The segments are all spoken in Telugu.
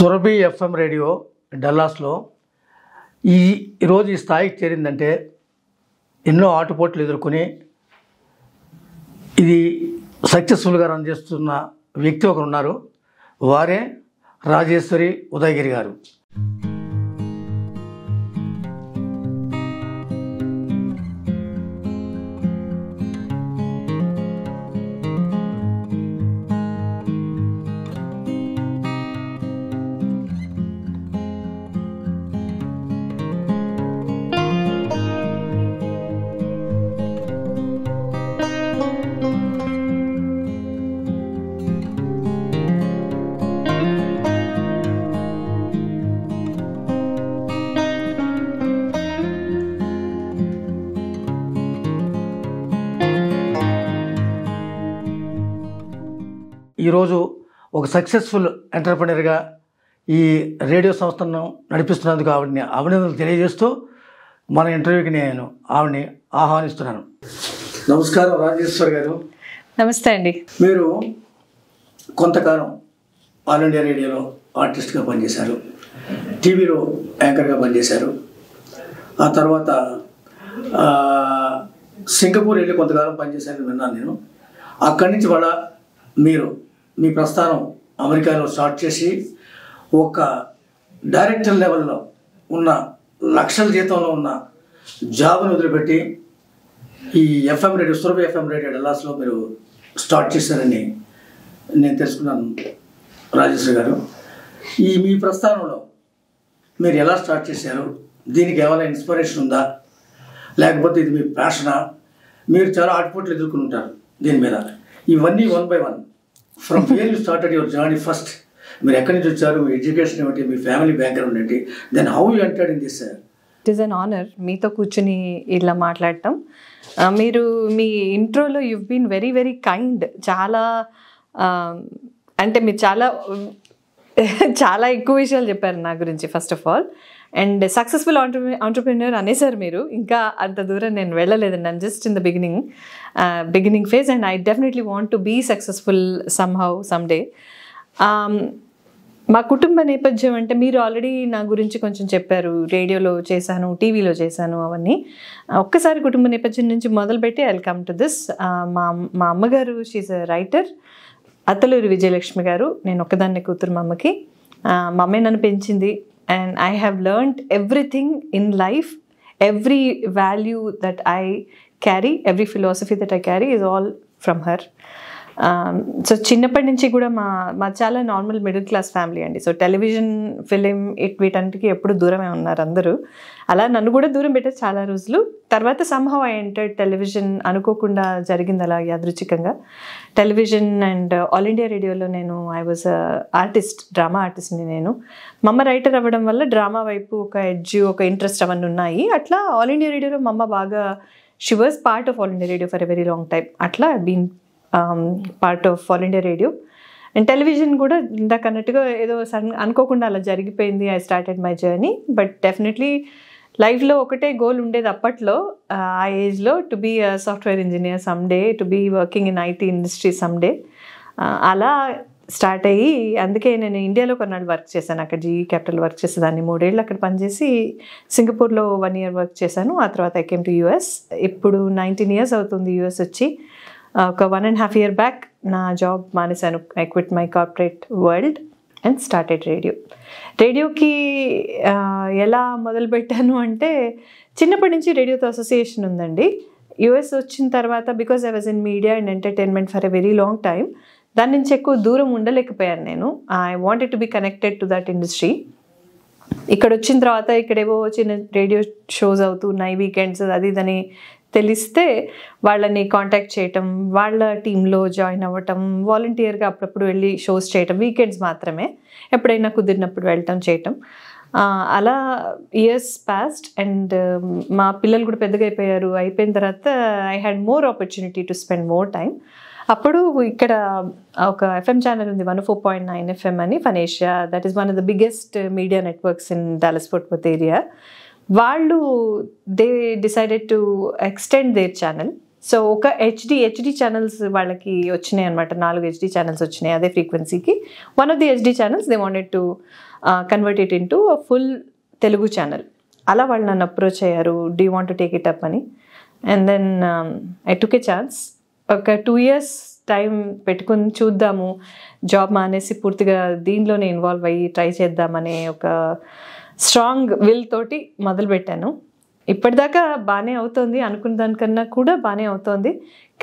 సురభి ఎఫ్ఎం రేడియో డల్లాస్లో ఈరోజు ఈ స్థాయికి చేరిందంటే ఎన్నో ఆటుపోట్లు ఎదుర్కొని ఇది సక్సెస్ఫుల్గా రన్ చేస్తున్న వ్యక్తి ఒకరు ఉన్నారు. వారే రాజేశ్వరి ఉదయగిరి గారు. ఈరోజు ఒక సక్సెస్ఫుల్ ఎంటర్‌ప్రెన్యూర్గా ఈ రేడియో సంస్థను నడిపిస్తున్నందుకు ఆవిడని అభినందనలు తెలియజేస్తూ మన ఇంటర్వ్యూకి నేను ఆవిడని ఆహ్వానిస్తున్నాను. నమస్కారం రాజేశ్వరి గారు. నమస్తే అండి. మీరు కొంతకాలం ఆల్ ఇండియా రేడియోలో ఆర్టిస్ట్గా పనిచేశారు, టీవీలో యాంకర్గా పనిచేశారు. ఆ తర్వాత సింగపూర్ వెళ్ళి కొంతకాలం పనిచేశారని విన్నాను నేను. అక్కడి నుంచి మళ్ళా మీరు మీ ప్రస్థానం అమెరికాలో స్టార్ట్ చేసి ఒక డైరెక్టర్ లెవెల్లో ఉన్న లక్షల జీతంలో ఉన్న జాబ్ను వదిలిపెట్టి ఈ FM radio Surabhi FM radio డల్లాస్లో మీరు స్టార్ట్ చేశారని నేను తెలుసుకున్నాను. రాజేశ్వరి గారు, ఈ మీ ప్రస్థానంలో మీరు ఎలా స్టార్ట్ చేశారు? దీనికి ఏమైనా ఇన్స్పిరేషన్ ఉందా, లేకపోతే ఇది మీ ప్యాషనా? మీరు చాలా ఆటుపోట్లు ఎదుర్కొని ఉంటారు దీని మీద. ఇవన్నీ one by one from where you started your journey. First మీరు ఎక్కడి నుంచి వచ్చారు, మీ ఎడ్యుకేషన్ ఏమిటి, మీ ఫ్యామిలీ బ్యాక్గ్రౌండ్ ఏంటి, then how you entered in this? It is an honour మీతో కూర్చుని ఇలా మాట్లాడటం. మీరు మీ ఇంట్రోలో you've been very very kind. చాలా అంటే మీరు చాలా చాలా ఎక్కువ విషయాలు చెప్పారు నా గురించి first of all. And successful entrepreneur అనేసారు మీరు. ఇంకా అంత దూరం నేను వెళ్ళలేదండి. I'm just in the beginning phase and I definitely want to be successful somehow someday. మా కుటుంబ నేపథ్యం అంటే మీరు ఆల్రెడీ నా గురించి కొంచెం చెప్పారు. రేడియోలో చేశాను, టీవీలో చేశాను, అవన్నీ. ఒక్కసారి కుటుంబ నేపథ్యం నుంచి మొదలుపెట్టి I will come to this. మా అమ్మగారు she is a writer, Attaluri Vijayalakshmi garu. నేను ఒక్కదాన్నే కూతురు మా అమ్మకి. మా అమ్మే నన్ను పెంచింది. And I have learned everything in life, every value that I carry, every philosophy that I carry is all from her. So చిన్నప్పటి నుంచి కూడా మా చాలా నార్మల్ మిడిల్ క్లాస్ ఫ్యామిలీ అండి. సో టెలివిజన్, ఫిలిం వీటన్నిటికీ ఎప్పుడు దూరమే ఉన్నారు అందరూ. అలా నన్ను కూడా దూరం పెట్టారు చాలా రోజులు. తర్వాత సమ్హౌ ఐ ఎంటర్డ్ టెలివిజన్. అనుకోకుండా జరిగింది అలా యాదృచ్ఛికంగా. టెలివిజన్ అండ్ ఆల్ ఇండియా రేడియోలో నేను ఐ వాజ్ ఆర్టిస్ట్, డ్రామా ఆర్టిస్ట్ని నేను. మా అమ్మ రైటర్ అవ్వడం వల్ల డ్రామా వైపు ఒక ఎడ్జ్, ఒక ఇంట్రెస్ట్ అవన్నీ ఉన్నాయి. అట్లా ఆల్ ఇండియా రేడియోలో మా అమ్మ బాగా, she was part of All India Radio for a very long time. అట్లా been part of All India Radio. And television కూడా ఇందాక అన్నట్టుగా ఏదో అనుకోకుండా అలా జరిగిపోయింది. I started my journey. But definitely లైఫ్లో ఒకటే గోల్ ఉండేది అప్పట్లో, ఆ ఏజ్లో, to be a software engineer someday, to be working in IT industry someday. అలా స్టార్ట్ అయ్యి, అందుకే నేను ఇండియాలో కొన్నాళ్ళు వర్క్ చేశాను. అక్కడ జీఈ క్యాపిటల్ వర్క్ చేసేదాన్ని. 3 ఏళ్ళు అక్కడ పనిచేసి సింగపూర్లో 1 year వర్క్ చేశాను. ఆ తర్వాత ఐ కేమ్ టు యూఎస్. ఇప్పుడు 19 years అవుతుంది యూఎస్ వచ్చి. ఒక 1.5 year బ్యాక్ నా జాబ్ మానేశాను. I quit my corporate world and started radio. రేడియోకి ఎలా మొదలుపెట్టాను అంటే, చిన్నప్పటి నుంచి రేడియోతో అసోసియేషన్ ఉందండి. యూఎస్ వచ్చిన తర్వాత because I was in media and entertainment for a very long time, దాని నుంచి ఎక్కువ దూరం ఉండలేకపోయాను నేను. I wanted to be connected to that industry. ఇక్కడ వచ్చిన తర్వాత ఇక్కడేవో చిన్న రేడియో షోస్ అవుతున్నాయి వీకెండ్స్, అది ఇదని తెలిస్తే వాళ్ళని కాంటాక్ట్ చేయటం, వాళ్ళ టీంలో జాయిన్ అవ్వటం, వాలంటీర్గా అప్పుడప్పుడు వెళ్ళి షోస్ చేయటం, వీకెండ్స్ మాత్రమే, ఎప్పుడైనా కుదిరినప్పుడు వెళ్ళటం చేయటం. అలా ఇయర్స్ పాస్డ్ అండ్ మా పిల్లలు కూడా పెద్దగా అయిపోయిన తర్వాత I had more opportunity to spend more time. అప్పుడు ఇక్కడ ఒక ఎఫ్ఎం ఛానల్ ఉంది, 104.9 FM అని, Funasia. That is one of the biggest media networks in Dallas Fort Worth area. వాళ్ళు they decided to extend their channel so ఒక హెచ్డి ఛానల్స్ వాళ్ళకి వచ్చినాయి అనమాట, 4 హెచ్డి ఛానల్స్ వచ్చినాయి అదే ఫ్రీక్వెన్సీకి. One of the HD channels they wanted to convert it into full Telugu channel. అలా వాళ్ళు నన్ను అప్రోచ్ అయ్యారు, do you want to take it up అని. And then I took a chance. ఒక 2 years టైం పెట్టుకుని చూద్దాము, జాబ్ మానేసి పూర్తిగా దీనిలోనే ఇన్వాల్వ్ అయ్యి ట్రై చేద్దామనే ఒక స్ట్రాంగ్ విల్ తోటి మొదలుపెట్టాను. ఇప్పటిదాకా బాగానే అవుతుంది, అనుకున్న దానికన్నా కూడా బాగానే అవుతుంది.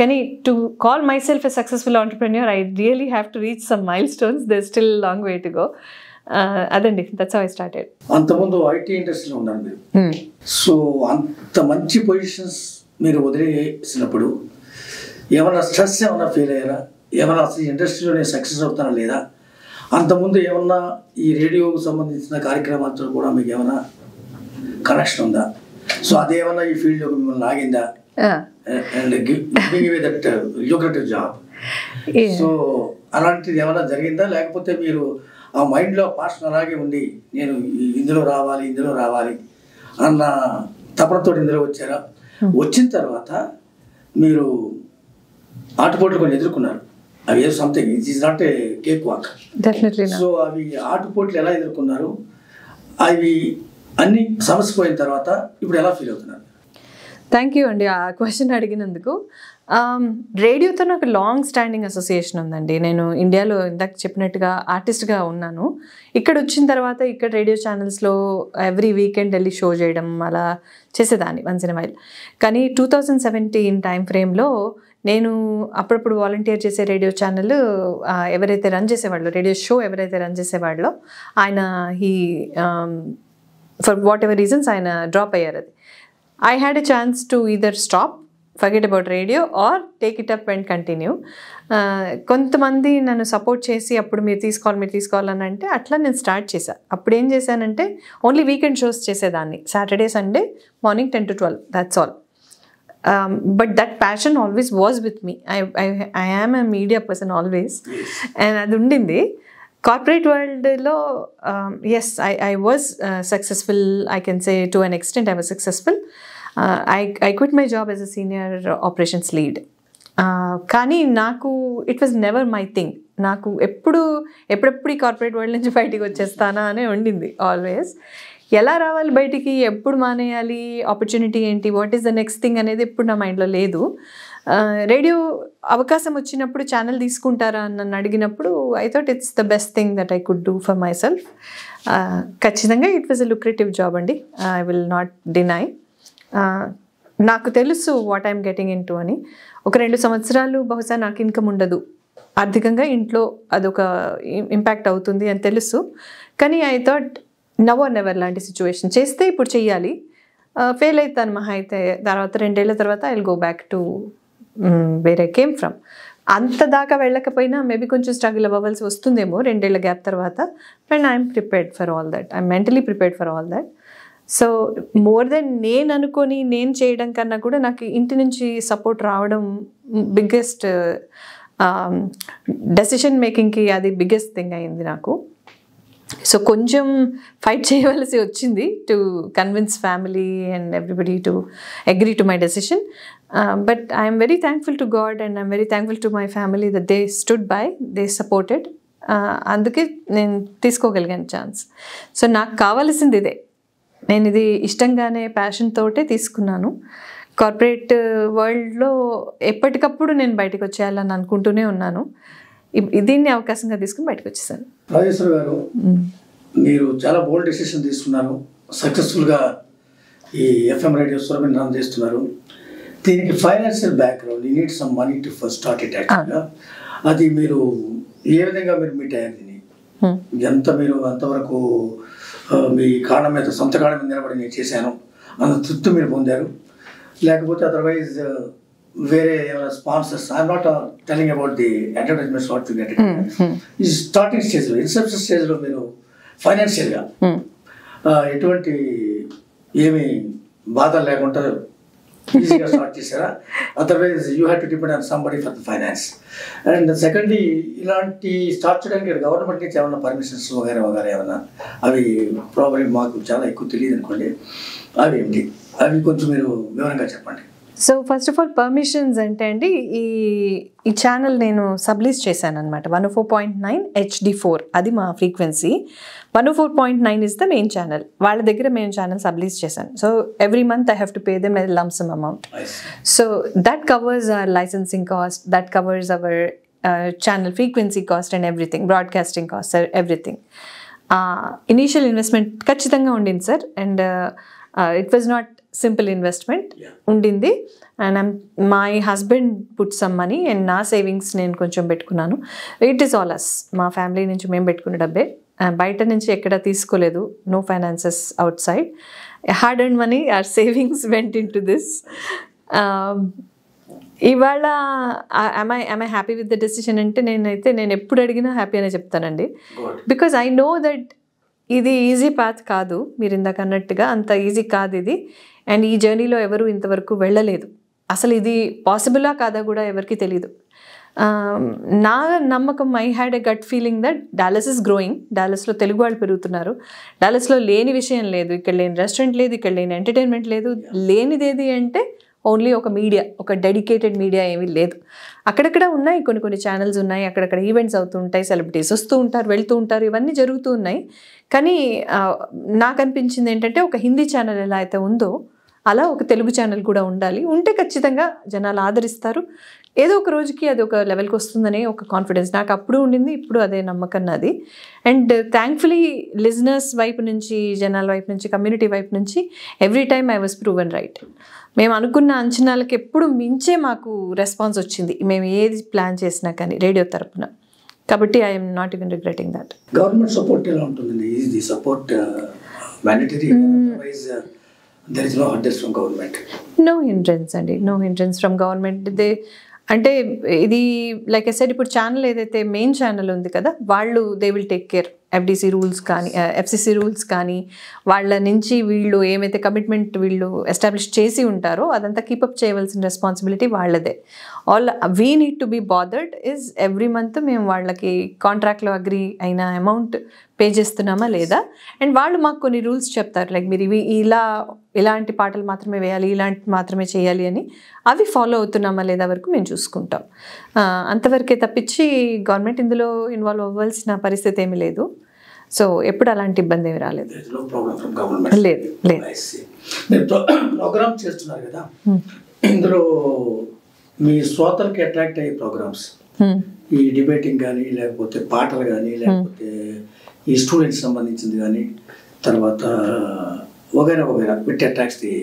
కానీ to call my self a successful entrepreneur I really have to reach some mile stones. They still long way to go. అదండి, దట్స్ హౌ ఐ స్టార్టెడ్. అంతకుముందు ఐటీ ఇండస్ట్రీలో ఉన్నారు మీరు. సో అంత మంచి పొజిషన్స్ మీరు వదిలేసినప్పుడు ఏమైనా స్ట్రెస్ ఏమైనా ఫీల్ అయ్యారా? ఏమైనా అసలు ఇండస్ట్రీలో నేను సక్సెస్ అవుతానా లేదా? అంతకుముందు ఏమన్నా ఈ రేడియోకు సంబంధించిన కార్యక్రమాలతో కూడా మీకు ఏమైనా కనెక్షన్ ఉందా? సో అదేమన్నా ఈ ఫీల్డ్లో మిమ్మల్ని లాగిందా? And giving you that lucrative job. So అలాంటిది ఏమైనా జరిగిందా? లేకపోతే మీరు ఆ మైండ్లో పాషన్ అలాగే ఉండి నేను ఇందులో రావాలి అన్న తపనతో ఇందులో వచ్చారా? వచ్చిన తర్వాత మీరు ఆటుపోట్లు కొన్ని ఎదుర్కొన్నారు. అవి ఏదో something, it is not a cake walk. So అవి ఆటుపోట్లు ఎలా ఎదుర్కొన్నారు? అవి అన్ని సమస్యపోయిన తర్వాత ఇప్పుడు ఎలా ఫీల్ అవుతున్నారు? థ్యాంక్ యూ అండి ఆ క్వశ్చన్ అడిగినందుకు. రేడియోతో నాకు లాంగ్ స్టాండింగ్ అసోసియేషన్ ఉందండి. నేను ఇండియాలో ఇందాక చెప్పినట్టుగా ఆర్టిస్ట్గా ఉన్నాను. ఇక్కడ వచ్చిన తర్వాత ఇక్కడ రేడియో ఛానల్స్లో ఎవ్రీ వీకెండ్ వెళ్ళి షో చేయడం అలా చేసేదాన్ని వన్స్ ఇన్ వైల్. కానీ 2017 టైం ఫ్రేమ్లో నేను అప్పుడప్పుడు వాలంటీర్ చేసే రేడియో ఛానల్ ఎవరైతే రన్ చేసేవాళ్ళు, రేడియో షో ఎవరైతే రన్ చేసేవాళ్ళో ఆయన ఫర్ వాట్ ఎవర్ రీజన్స్ ఆయన డ్రాప్ అయ్యారు. అది I had a chance to either stop, forget about radio or take it up and continue. కొంతమంది నన్ను సపోర్ట్ చేసి అప్పుడు మీరు తీసుకోవాలని అంటే అట్లా నేను స్టార్ట్ చేశాను. అప్పుడు ఏం చేశానంటే ఓన్లీ వీకెండ్ షోస్ చేసేదాన్ని, Saturday Sunday morning 10 to 12, that's all. But that passion always was with me. I am a media person always. And అది ఉండింది. కార్పొరేట్ వరల్డ్లో as I was successful, I can say to an extent I was successful. I quit my job as a senior operations lead. కానీ నాకు it was never my thing. నాకు ఎప్పుడెప్పుడు ఈ కార్పొరేట్ వరల్డ్ నుంచి బయటికి వచ్చేస్తానా అనే ఉండింది ఆల్వేస్. ఎలా రావాలి బయటికి, ఎప్పుడు మానేయాలి, ఆపర్చునిటీ ఏంటి, what is the next thing అనేది ఎప్పుడు నా మైండ్లో లేదు. రేడియో అవకాశం వచ్చినప్పుడు ఛానల్ తీసుకుంటారా అని నన్ను అడిగినప్పుడు I thought it's the best thing that I could do for myself. ఖచ్చితంగా it was a lucrative job అండి, ఐ విల్ నాట్ డినై. నాకు తెలుసు what I'm getting into అని. ఒక 2 సంవత్సరాలు బహుశా నాకు ఇన్కమ్ ఉండదు, ఆర్థికంగా ఇంట్లో అదొక ఇంపాక్ట్ అవుతుంది అని తెలుసు. కానీ I thought now or never లాంటి సిచ్యువేషన్ చేస్తే ఇప్పుడు చెయ్యాలి, ఫెయిల్ అవుతాను మహా అయితే తర్వాత 2 ఏళ్ల తర్వాత I will go back to where I came from. అంత దాకా వెళ్ళకపోయినా మేబీ కొంచెం స్ట్రగుల్ అవ్వాల్సి వస్తుందేమో 2 ఏళ్ల గ్యాప్ తర్వాత. And I'm prepared for all that, I'm mentally prepared for all that. So more than నేను అనుకొని నేను చేయడం కన్నా కూడా నాకు ఇంటి నుంచి సపోర్ట్ రావడం బిగ్గెస్ట్ డెసిషన్ మేకింగ్కి అది బిగ్గెస్ట్ థింగ్ అయింది నాకు. సో కొంచెం ఫైట్ చేయవలసి వచ్చింది to convince family and everybody to agree to my decision. But I'm very thankful to God and I'm very thankful to my family that they stood by, they supported. అందుకే నేను తీసుకోగలిగాను ఛాన్స్. సో నాకు కావాల్సింది ఇదే, నేను ఇది ఇష్టంగానే ప్యాషన్ తోటే తీసుకున్నాను. కార్పొరేట్ వరల్డ్లో ఎప్పటికప్పుడు నేను బయటకు వచ్చేయాలని అనుకుంటూనే ఉన్నాను. దీన్ని అవకాశంగా తీసుకుని బయటకు వచ్చేసాను. రాజేశ్వరి గారు, మీరు చాలా బోల్డ్ డెసిషన్ తీసుకున్నారు, సక్సెస్ఫుల్గా ఈ ఎఫ్ఎం రేడియో సురభిని రన్ చేస్తున్నారు. దీనికి financial background, you need some money to first start it యాక్చువల్గా. అది మీరు ఏ విధంగా మీరు మీట్ అయ్యారు? ఎంత మీరు అంతవరకు మీ కాళ్ళ మీద, సొంత కాళ్ళ మీద నిలబడి నేను చేశాను అంత తృప్తి మీరు పొందారు, లేకపోతే అదర్వైజ్ వేరే ఏమైనా sponsors? I'm not telling about the advertisements what you get. ఈ స్టార్టింగ్ స్టేజ్లో, ఇన్సెప్షన్ స్టేజ్లో మీరు ఫైనాన్షియల్గా ఎటువంటి ఏమి బాధలు లేకుండా ఈజీగా స్టార్ట్ చేశారా? Otherwise you have to depend on somebody for the finance. And secondly, ఇలాంటి స్టార్ట్ చేయడానికి గవర్నమెంట్ నుంచి ఏమైనా పర్మిషన్స్ వగేరే ఏమైనా? అవి ప్రాబ్లమ్ మాకు చాలా ఎక్కువ తెలియదు అనుకోండి, అవి ఏంటి? అవి కొంచెం మీరు వివరంగా చెప్పండి. So first of all permissions అంటే అండి ఈ ఛానల్ నేను సబ్లీజ్ చేశాను అనమాట. 104.9 HD4 అది మా frequency. 104.9 is the main channel. వాళ్ళ దగ్గర మెయిన్ ఛానల్ సబ్లీజ్ చేశాను. So every month I have to pay them a lump sum amount. So that covers our licensing cost, that covers our channel frequency cost and everything, broadcasting cost, everything. Initial investment ఖచ్చితంగా ఉండింది sir. And it was not simple investment ఉండింది. And my husband put some money and నా సేవింగ్స్ నేను కొంచెం పెట్టుకున్నాను. ఇట్ ఈస్ ఆల్ అస్, మా ఫ్యామిలీ నుంచి మేము పెట్టుకున్న డబ్బే, బయట నుంచి ఎక్కడ తీసుకోలేదు. No finances outside. Hard earned money, or savings went into this. ఇవాళ am I happy with the decision అంటే నేను ఎప్పుడు అడిగినా హ్యాపీ అనే చెప్తానండి. బికాజ్ ఐ నో దట్ ఇది ఈజీ పాత్ కాదు, మీరు ఇందాక అన్నట్టుగా అంత ఈజీ కాదు ఇది. అండ్ ఈ జర్నీలో ఎవరు ఇంతవరకు వెళ్ళలేదు. అసలు ఇది పాసిబులా కాదా కూడా ఎవరికి తెలీదు. నా నమ్మకం, I had a gut feeling that Dallas is growing. డాలస్లో తెలుగు వాళ్ళు పెరుగుతున్నారు. డాలస్లో లేని విషయం లేదు, ఇక్కడ లేని రెస్టారెంట్ లేదు, ఇక్కడ లేని ఎంటర్టైన్మెంట్ లేదు. లేనిదేది అంటే ఓన్లీ ఒక మీడియా, ఒక డెడికేటెడ్ మీడియా ఏమీ లేదు. అక్కడక్కడ ఉన్నాయి, కొన్ని ఛానల్స్ ఉన్నాయి, అక్కడక్కడ ఈవెంట్స్ అవుతూ ఉంటాయి, సెలబ్రిటీస్ వస్తూ ఉంటారు, వెళ్తూ ఉంటారు, ఇవన్నీ జరుగుతూ ఉన్నాయి. కానీ నాకు అనిపించింది ఏంటంటే ఒక హిందీ ఛానల్ ఎలా అయితే ఉందో అలా ఒక తెలుగు ఛానల్ కూడా ఉండాలి. ఉంటే ఖచ్చితంగా జనాలు ఆదరిస్తారు. ఏదో ఒక రోజుకి అది ఒక లెవెల్కి వస్తుందనే ఒక కాన్ఫిడెన్స్ నాకు అప్పుడు ఉండింది, ఇప్పుడు అదే నమ్మకం నాది. అండ్ థ్యాంక్ఫుల్లీ లిజనర్స్ వైపు నుంచి, జనాల వైపు నుంచి, కమ్యూనిటీ వైపు నుంచి every time I was proven right. మేము అనుకున్న అంచనాలకు ఎప్పుడు మించే మాకు రెస్పాన్స్ వచ్చింది, మేము ఏది ప్లాన్ చేసినా కానీ రేడియో తరపున. కాబట్టి I'm not even regretting that. Government support ఎలా ఉంటుందండి? Is the support mandatory? There is no hindrance from government. No hindrance అండి, no hindrance from government. అంటే ఇది లైక్ ఐ సెడ్, ఇప్పుడు ఛానల్ ఏదైతే మెయిన్ ఛానల్ ఉంది కదా, వాళ్ళు they will take care. FDC rules కానీ, FCC రూల్స్ కానీ, వాళ్ళ నుంచి వీళ్ళు ఏమైతే కమిట్మెంట్ వీళ్ళు ఎస్టాబ్లిష్ చేసి ఉంటారో అదంతా కీపప్ చేయవలసిన రెస్పాన్సిబిలిటీ వాళ్ళదే. All we need to be bothered is every month మేము వాళ్ళకి కాంట్రాక్ట్లో అగ్రీ అయిన అమౌంట్ పే చేస్తున్నామా లేదా. అండ్ వాళ్ళు మాకు కొన్ని రూల్స్ చెప్తారు, లైక్ మీరు ఇవి ఇలాంటి పాటలు మాత్రమే వేయాలి, ఇలాంటి మాత్రమే చేయాలి అని. అవి ఫాలో అవుతున్నామా లేదా వరకు మేము చూసుకుంటాం. అంతవరకే తప్పించి గవర్నమెంట్ ఇందులో ఇన్వాల్వ్ అవ్వాల్సిన పరిస్థితి ఏమీ లేదు. సో ఎప్పుడు అలాంటి ఇబ్బంది ఏమి రాలేదు. లేదు లేదు. మీరు ప్రోగ్రామ్ చేస్తున్నారు కదా, ఇందులో మీ శ్రోతలకి అట్రాక్ట్ అయ్యే ప్రోగ్రామ్స్, ఈ డిబేటింగ్ కానీ, లేకపోతే పాటలు కానీ, లేకపోతే ఈ స్టూడెంట్స్ సంబంధించింది కానీ, తర్వాత వగైరా వగైరా wit attracts the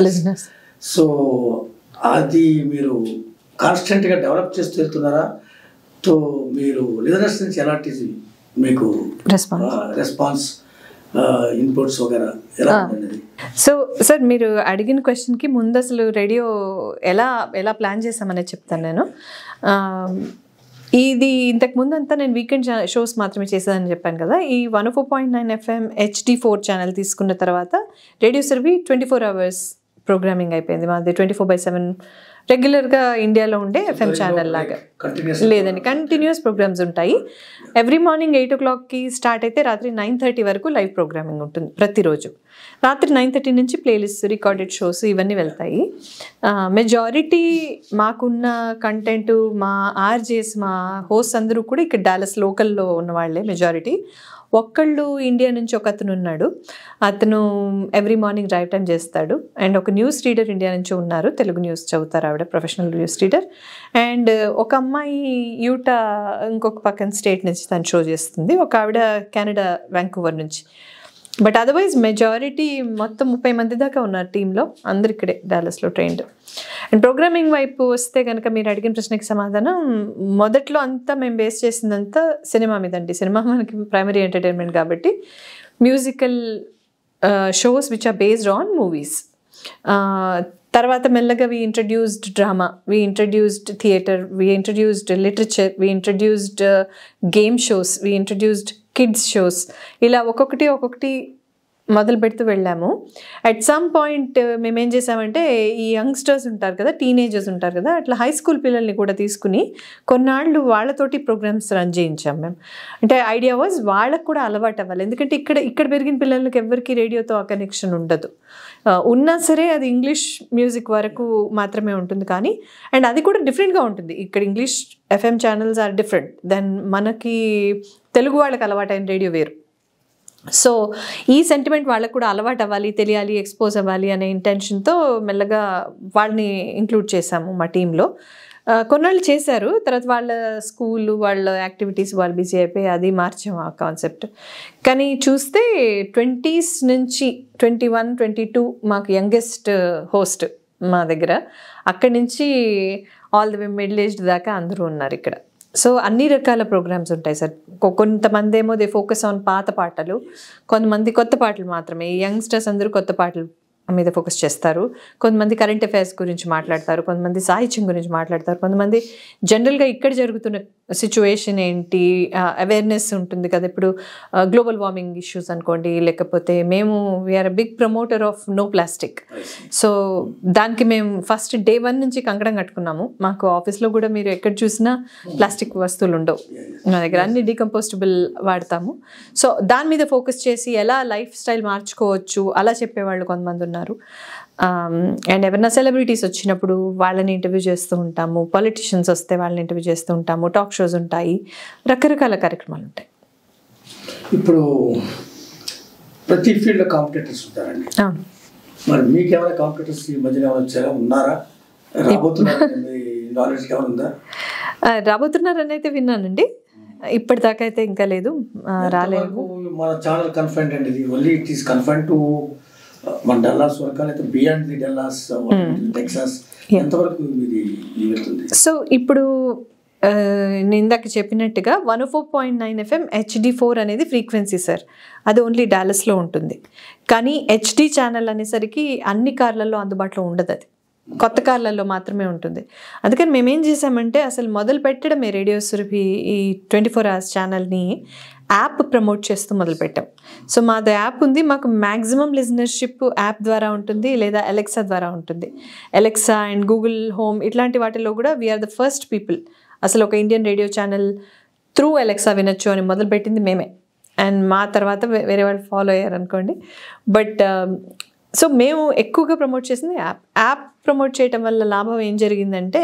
listeners. So అది మీరు కాన్స్టెంట్గా డెవలప్ చేస్తూ వెళ్తున్నారా? సో మీరు లిజనర్స్ నుంచి ఎలాంటి మీకు రెస్పాన్స్, ఇన్పుట్స్ వగైరా ఎలా ఉంటుంది? సో సార్, మీరు అడిగిన క్వశ్చన్కి ముందు అసలు రేడియో ఎలా ప్లాన్ చేసామనేది చెప్తాను నేను. ఇది ఇంతకుముందు అంతా నేను వీకెండ్ షోస్ మాత్రమే చేసేదని చెప్పాను కదా. ఈ 104.9 FM HD4 ఛానల్ తీసుకున్న తర్వాత రేడియో సర్వీ 24 hours ప్రోగ్రామింగ్ అయిపోయింది మాది. 24/7 రెగ్యులర్గా ఇండియాలో ఉండే FM ఛానల్ లాగా లేదండి, కంటిన్యూస్ ప్రోగ్రామ్స్ ఉంటాయి. ఎవ్రీ మార్నింగ్ 8 o'clockకి స్టార్ట్ అయితే రాత్రి 9:30 వరకు లైవ్ ప్రోగ్రామింగ్ ఉంటుంది ప్రతిరోజు. రాత్రి 9:30 నుంచి ప్లేలిస్ట్, రికార్డెడ్ షోస్ ఇవన్నీ వెళ్తాయి. మెజారిటీ మాకున్న కంటెంట్, మా ఆర్జేస్, మా హోస్ట్ అందరూ కూడా ఇక్కడ డాలస్ లోకల్లో ఉన్న వాళ్ళే మెజారిటీ. ఒక్కళ్ళు ఇండియా నుంచి ఒక అతను ఉన్నాడు, అతను ఎవ్రీ మార్నింగ్ డ్రైవ్ టైం చేస్తాడు. అండ్ ఒక న్యూస్ రీడర్ ఇండియా నుంచి ఉన్నారు, తెలుగు న్యూస్ చదువుతారు ఆవిడ, ప్రొఫెషనల్ న్యూస్ రీడర్. అండ్ ఒక అమ్మాయి యూటా, ఇంకొక పక్కన స్టేట్ నుంచి తను షో చేస్తుంది. ఒక ఆవిడ కెనడా, వ్యాంకూవర్ నుంచి. బట్ అదర్వైజ్ మెజారిటీ మొత్తం 30 మంది దాకా ఉన్నారు టీంలో, అందరు ఇక్కడే డాలస్లో ట్రైన్డ్. అండ్ ప్రోగ్రామింగ్ వైపు వస్తే కనుక మీరు అడిగిన ప్రశ్నకి సమాధానం, మొదట్లో అంతా మేము బేస్ చేసిందంతా సినిమా మీదండి. సినిమా మనకి ప్రైమరీ ఎంటర్టైన్మెంట్ కాబట్టి musical shows which are based on movies. తర్వాత మెల్లగా we introduced drama, we introduced theatre, we introduced literature, we introduced game shows, we introduced kids shows. ఇలా ఒక్కొక్కటి మొదలు పెడుతూ వెళ్ళాము. అట్ సమ్ పాయింట్ మేమేం చేసామంటే ఈ యంగ్స్టర్స్ ఉంటారు కదా, టీనేజర్స్ ఉంటారు కదా, అట్లా హై స్కూల్ పిల్లల్ని కూడా తీసుకుని కొన్నాళ్ళు వాళ్ళతోటి ప్రోగ్రామ్స్ రన్ చేయించాం మేము. అంటే ఐడియా వాజ్ వాళ్ళకు కూడా అలవాటు అవ్వాలి. ఎందుకంటే ఇక్కడ పెరిగిన పిల్లలకి ఎవరికి రేడియోతో ఆ కనెక్షన్ ఉండదు. ఉన్నా సరే అది ఇంగ్లీష్ మ్యూజిక్ వరకు మాత్రమే ఉంటుంది. కానీ అండ్ అది కూడా డిఫరెంట్గా ఉంటుంది. ఇక్కడ English FM channels are different then మనకి తెలుగు వాళ్ళకి అలవాటైన రేడియో వేరు. సో ఈ సెంటిమెంట్ వాళ్ళకు కూడా అలవాటు అవ్వాలి, తెలియాలి, ఎక్స్పోజ్ అవ్వాలి అనే ఇంటెన్షన్తో మెల్లగా వాళ్ళని ఇంక్లూడ్ చేశాము మా టీంలో. కొన్నాళ్ళు చేశారు. తర్వాత వాళ్ళ స్కూల్, వాళ్ళ యాక్టివిటీస్ వాళ్ళు బిజీ అయిపోయి అది మార్చాము ఆ కాన్సెప్ట్. కానీ చూస్తే 20s నుంచి 21, 22 మాకు యంగెస్ట్ హోస్ట్ మా దగ్గర. అక్కడి నుంచి all the way middle aged దాకా అందరూ ఉన్నారు ఇక్కడ. సో అన్ని రకాల ప్రోగ్రామ్స్ ఉంటాయి సార్. కొంతమంది ఏమో దే ఫోకస్ ఆన్ పాత పాటలు, కొంతమంది కొత్త పాటలు మాత్రమే. ఈ యంగ్స్టర్స్ అందరూ కొత్త పాటలు మీద ఫోకస్ చేస్తారు. కొంతమంది కరెంట్ అఫైర్స్ గురించి మాట్లాడతారు, కొంతమంది సాహిత్యం గురించి మాట్లాడతారు, కొంతమంది జనరల్గా ఇక్కడ జరుగుతున్న సిచ్యువేషన్ ఏంటి, అవేర్నెస్ ఉంటుంది కదా. ఇప్పుడు గ్లోబల్ వార్మింగ్ ఇష్యూస్ అనుకోండి, లేకపోతే మేము we are a big promoter of no plastic. So దానికి మేము ఫస్ట్ day 1 నుంచి కంకణం కట్టుకున్నాము. మాకు ఆఫీస్లో కూడా మీరు ఎక్కడ చూసినా ప్లాస్టిక్ వస్తువులు ఉండవు, మా దగ్గర అన్ని డీకంపోస్టబుల్ వాడతాము. సో దాని మీద ఫోకస్ చేసి ఎలా లైఫ్ స్టైల్ మార్చుకోవచ్చు అలా చెప్పేవాళ్ళు కొంతమంది ఉన్నారు. అండ్ ఎవరైనా సెలబ్రిటీస్ వచ్చినప్పుడు వాళ్ళని ఇంటర్వ్యూ చేస్తూ ఉంటాము, పొలిటీషియన్స్ వస్తే వాళ్ళని ఇంటర్వ్యూ చేస్తూ ఉంటాము, టాక్ షోస్ ఉంటాయి, రకరకాల కార్యక్రమాలు ఉంటాయి. ఇప్పుడు ప్రతి ఫీల్డ్లో కాంపిటేటర్స్ ఉంటారండి. అవును. మరి మీకు ఏమైనా కాంపిటేటర్స్ ఈ మధ్యన వచ్చారా, ఉన్నారా, రాబోతున్నారా, నాలెడ్జ్ ఏమైనా ఉందా? రాబోతున్నారని అయితే విన్నానండి. ఇప్పటిదాకా అయితే ఇంకా లేదు, రాలేదు. మన ఛానల్ కన్ఫైన్డ్ అండి, ఇది only it is confined to మన డల్లాస్ వరకు, అయితే బియాండ్ ది డల్లాస్, టెక్సాస్ ఎంతవరకు ఇది వెళ్తుంది? సో ఇప్పుడు నేను ఇందాక చెప్పినట్టుగా 104.9 FM HD4 అనేది ఫ్రీక్వెన్సీ సార్. అది ఓన్లీ డాలస్లో ఉంటుంది. కానీ HD ఛానల్ అనేసరికి అన్ని కార్లలో అందుబాటులో ఉండదు, అది కొత్త కార్లలో మాత్రమే ఉంటుంది. అందుకని మేమేం చేసామంటే అసలు మొదలు పెట్టడమే రేడియో సురభి ఈ 24 hours ఛానల్ని యాప్ ప్రమోట్ చేస్తూ మొదలుపెట్టాం. సో మాది యాప్ ఉంది, మాకు మ్యాక్సిమం లిజనర్షిప్ యాప్ ద్వారా ఉంటుంది, లేదా అలెక్సా ద్వారా ఉంటుంది. అలెక్సా అండ్ గూగుల్ హోమ్ ఇట్లాంటి వాటిలో కూడా వీఆర్ ద ఫస్ట్ పీపుల్. అసలు ఒక Indian radio channel through Alexa వినొచ్చు అని మొదలుపెట్టింది మేమే. అండ్ మా తర్వాత వేరే వాళ్ళు ఫాలో అయ్యారు అనుకోండి. బట్ సో మేము ఎక్కువగా ప్రమోట్ చేసింది యాప్ ప్రమోట్ చేయటం వల్ల లాభం ఏం జరిగిందంటే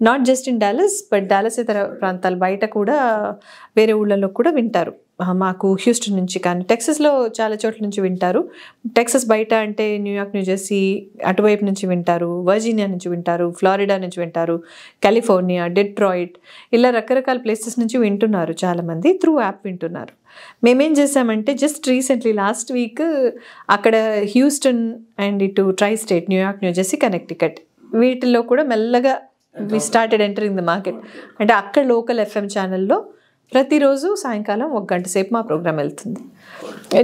not just in Dallas but Dallas ఇతర ప్రాంతాలు బయట కూడా వేరే ఊళ్ళలో కూడా వింటారు. మాకు హ్యూస్టన్ నుంచి కానీ టెక్సస్లో చాలా చోట్ల నుంచి వింటారు. టెక్సస్ బయట అంటే న్యూయార్క్, న్యూజెర్సీ అటువైపు నుంచి వింటారు, వర్జీనియా నుంచి వింటారు, ఫ్లారిడా నుంచి వింటారు, కాలిఫోర్నియా, డెట్రాయిట్, ఇలా రకరకాల ప్లేసెస్ నుంచి వింటున్నారు చాలామంది, త్రూ యాప్ వింటున్నారు. మేమేం చేసామంటే జస్ట్ రీసెంట్లీ లాస్ట్ వీక్ అక్కడ హ్యూస్టన్ అండ్ ఇటు tri state, New York, New Jersey, Connecticut వీటిల్లో కూడా మెల్లగా we started entering the market. అంటే అక్కడ లోకల్ FM ఛానల్లో ప్రతిరోజు సాయంకాలం 1 గంట సేపు మా ప్రోగ్రామ్ వెళ్తుంది,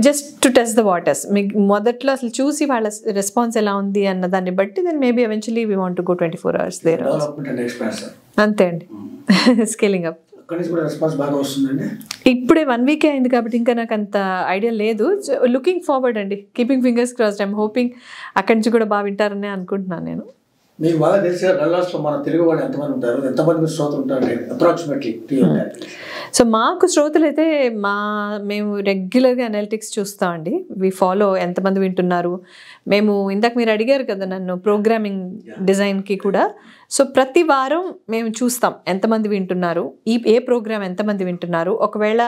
just to test the waters. మీకు మొదట్లో అసలు చూసి వాళ్ళ రెస్పాన్స్ ఎలా ఉంది అన్న దాన్ని బట్టి then maybe eventually we want to go 24 hours there. అంతే అండి, స్కేలింగ్ అప్. ఇప్పుడే 1 week అయింది కాబట్టి ఇంకా నాకు అంత ఐడియా లేదు. లుకింగ్ ఫార్వర్డ్ అండి, keeping fingers crossed. I'm hoping అక్కడి నుంచి కూడా బాగా వింటారని అనుకుంటున్నాను నేను. మీకు బాగా తెలిసి డల్లాస్లో మన తెలుగు వాళ్ళు ఎంతమంది ఉంటారు, ఎంతమంది శ్రోతలు ఉంటారు అప్రాక్సిమేట్లీ? సో మాకు శ్రోతలు అయితే మేము రెగ్యులర్గా అనలిటిక్స్ చూస్తామండి. వి ఫాలో ఎంతమంది వింటున్నారు. మేము ఇందాక మీరు అడిగారు కదా నన్ను ప్రోగ్రామింగ్ డిజైన్కి కూడా. సో ప్రతి వారం మేము చూస్తాం ఎంతమంది వింటున్నారు, ఏ ప్రోగ్రామ్ ఎంతమంది వింటున్నారు. ఒకవేళ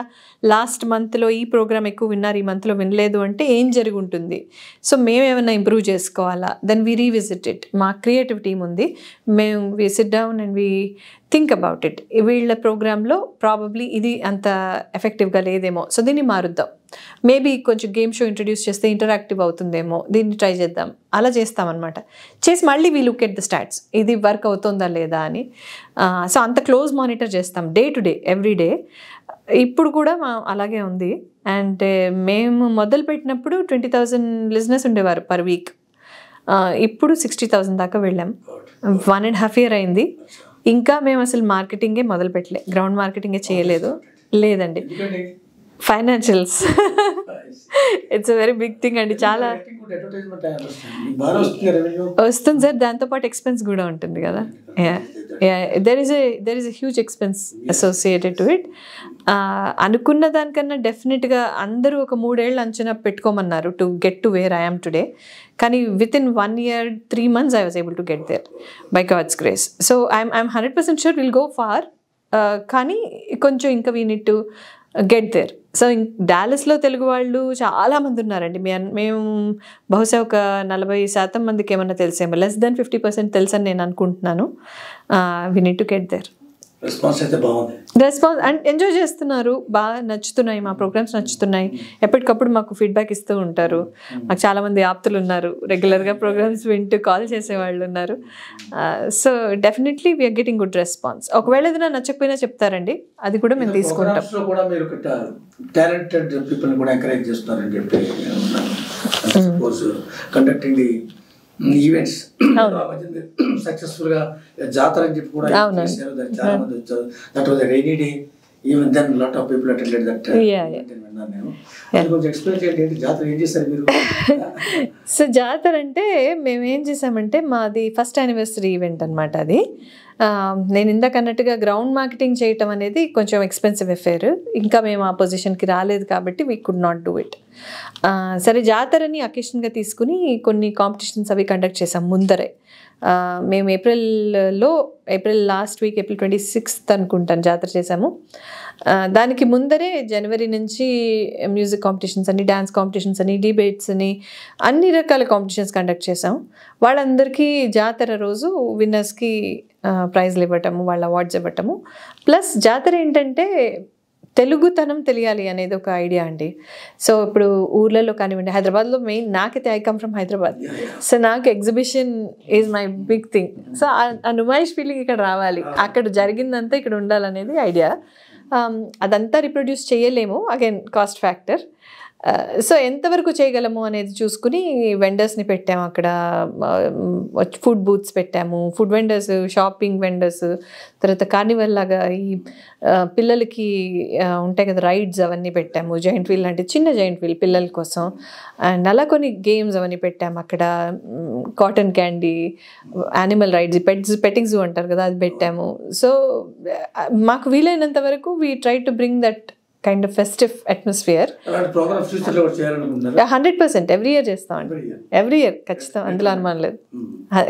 లాస్ట్ మంత్లో ఈ ప్రోగ్రామ్ ఎక్కువ విన్నారు, ఈ మంత్లో వినలేదు అంటే ఏం జరిగి ఉంటుంది. సో మేము ఏమైనా ఇంప్రూవ్ చేసుకోవాలా, దెన్ వి రీవిజిట్ ఇట్. మా క్రియేటివ్ టీమ్ ఉంది, మేము we sit down and we think about it. వీళ్ళ ప్రోగ్రాంలో ప్రాబబ్లీ ఇది అంత ఎఫెక్టివ్గా లేదేమో, సో దీన్ని మారుద్దాం. మేబీ కొంచెం గేమ్ షో ఇంట్రడ్యూస్ చేస్తే ఇంటరాక్టివ్ అవుతుందేమో, దీన్ని ట్రై చేద్దాం. అలా చేస్తామన్నమాట. చేసి మళ్ళీ we look at the stats, ఇది వర్క్ అవుతుందా లేదా అని. సో అంత క్లోజ్ మానిటర్ చేస్తాం day to day, every day. ఇప్పుడు కూడా అలాగే ఉంది. అండ్ మేము మొదలు పెట్టినప్పుడు 20,000 లిజనర్స్ ఉండేవారు పర్ వీక్. ఇప్పుడు 60,000 దాకా వెళ్ళాం. 1.5 year అయింది. ఇంకా మేము అసలు మార్కెటింగే మొదలు పెట్టలే, గ్రౌండ్ మార్కెటింగే చేయలేదు. లేదండి, financials it's a very big thing అండి. చాలా వస్తుంది సార్, దాంతోపాటు ఎక్స్పెన్స్ కూడా ఉంటుంది కదా. There is a huge expense associated to it. అనుకున్న దానికన్నా డెఫినెట్గా అందరూ ఒక 3 ఏళ్ళు అంచనా పెట్టుకోమన్నారు to get to where I am today. కానీ within 1 year 3 months I was able to get there by God's grace. So I'm 100% sure we'll go far. కానీ కొంచెం ఇంకా we need to get there. So డాలస్లో తెలుగు వాళ్ళు చాలామంది ఉన్నారండి. మేము బహుశా ఒక 40% మందికి ఏమన్నా తెలిసేమో, less than 50% తెలుసని నేను అనుకుంటున్నాను. We need to get there. Response అయితే బాగుంది. రెస్పాన్స్ అండ్ ఎంజాయ్ చేస్తున్నారు, బాగా నచ్చుతున్నాయి, మా ప్రోగ్రామ్స్ నచ్చుతున్నాయి. ఎప్పటికప్పుడు మాకు ఫీడ్బ్యాక్ ఇస్తూ ఉంటారు. మాకు చాలామంది ఆప్తులు ఉన్నారు, రెగ్యులర్గా ప్రోగ్రామ్స్ వింటూ కాల్ చేసేవాళ్ళు ఉన్నారు. So definitely we are getting good response. ఒకవేళ ఏదైనా నచ్చకపోయినా చెప్తారండి, అది కూడా మేము తీసుకుంటాం. కూడా మీరు టాలెంటెడ్ పీపుల్ కూడా ఎంకరేజ్ చేస్తున్నారని చెప్పి suppose conducting the events successful గా జాతర అని చెప్పి కూడా చేశారు. చాలా మంది వచ్చారు. That was a rainy day. Even then lot of people attended that. విన్నాను నేను. అది కొంచెం ఎక్స్ప్లెయిన్ చేయండి. జాతర ఏం చేశారు మీరు? సో జాతర అంటే మేము ఏం చేసామంటే, మాది ఫస్ట్ యానివర్సరీ ఈవెంట్ అనమాట అది. నేను ఇందాక అన్నట్టుగా గ్రౌండ్ మార్కెటింగ్ చేయటం అనేది కొంచెం ఎక్స్పెన్సివ్ అఫేర్. ఇంకా మేము ఆ పొజిషన్కి రాలేదు కాబట్టి we could not do it. సరే, జాతరని అకేషన్గా తీసుకుని కొన్ని కాంపిటీషన్స్ అవి కండక్ట్ చేసాం ముందరే. మేము April last week April 26th అనుకుంటాను జాతర చేసాము. దానికి ముందరే జనవరి నుంచి మ్యూజిక్ కాంపిటీషన్స్ అని, డ్యాన్స్ కాంపిటీషన్స్ అని, డిబేట్స్ అని, అన్ని రకాల కాంపిటీషన్స్ కండక్ట్ చేసాం. వాళ్ళందరికీ జాతర రోజు విన్నర్స్కి ప్రైజ్లు ఇవ్వటము, వాళ్ళ అవార్డ్స్ ఇవ్వటము. ప్లస్ జాతర ఏంటంటే తెలుగుతనం తెలియాలి అనేది ఒక ఐడియా అండి. సో ఇప్పుడు ఊర్లలో కానివ్వండి, హైదరాబాద్లో మెయిన్ నాకైతే I come from Hyderabad. So నాకు exhibition is my big thing. So ఆ నుమాయిష్ ఫీలింగ్ ఇక్కడ రావాలి, అక్కడ జరిగిందంతా ఇక్కడ ఉండాలనేది ఐడియా. అదంతా రిప్రొడ్యూస్ చేయలేము, అగైన్ కాస్ట్ ఫ్యాక్టర్. సో ఎంతవరకు చేయగలము అనేది చూసుకుని వెండర్స్ని పెట్టాము అక్కడ. ఫుడ్ బూత్స్ పెట్టాము, ఫుడ్ వెండర్స్, షాపింగ్ వెండర్స్, తర్వాత కార్నివల్ లాగా ఈ పిల్లలకి ఉంటాయి కదా రైడ్స్, అవన్నీ పెట్టాము. జాయింట్ వీల్ లాంటి చిన్న జాయింట్ వీల్ పిల్లల కోసం. అండ్ అలా కొన్ని గేమ్స్ అవన్నీ పెట్టాము అక్కడ. Cotton candy, animal rides, petting zoo అంటారు కదా, అది పెట్టాము. సో మాకు వీలైనంత వరకు we try to bring that kind of festive atmosphere. 100% every year చేస్తామండి. ఎవ్రీ ఇయర్ ఖచ్చితంగా, అందులో అనుమానం లేదు.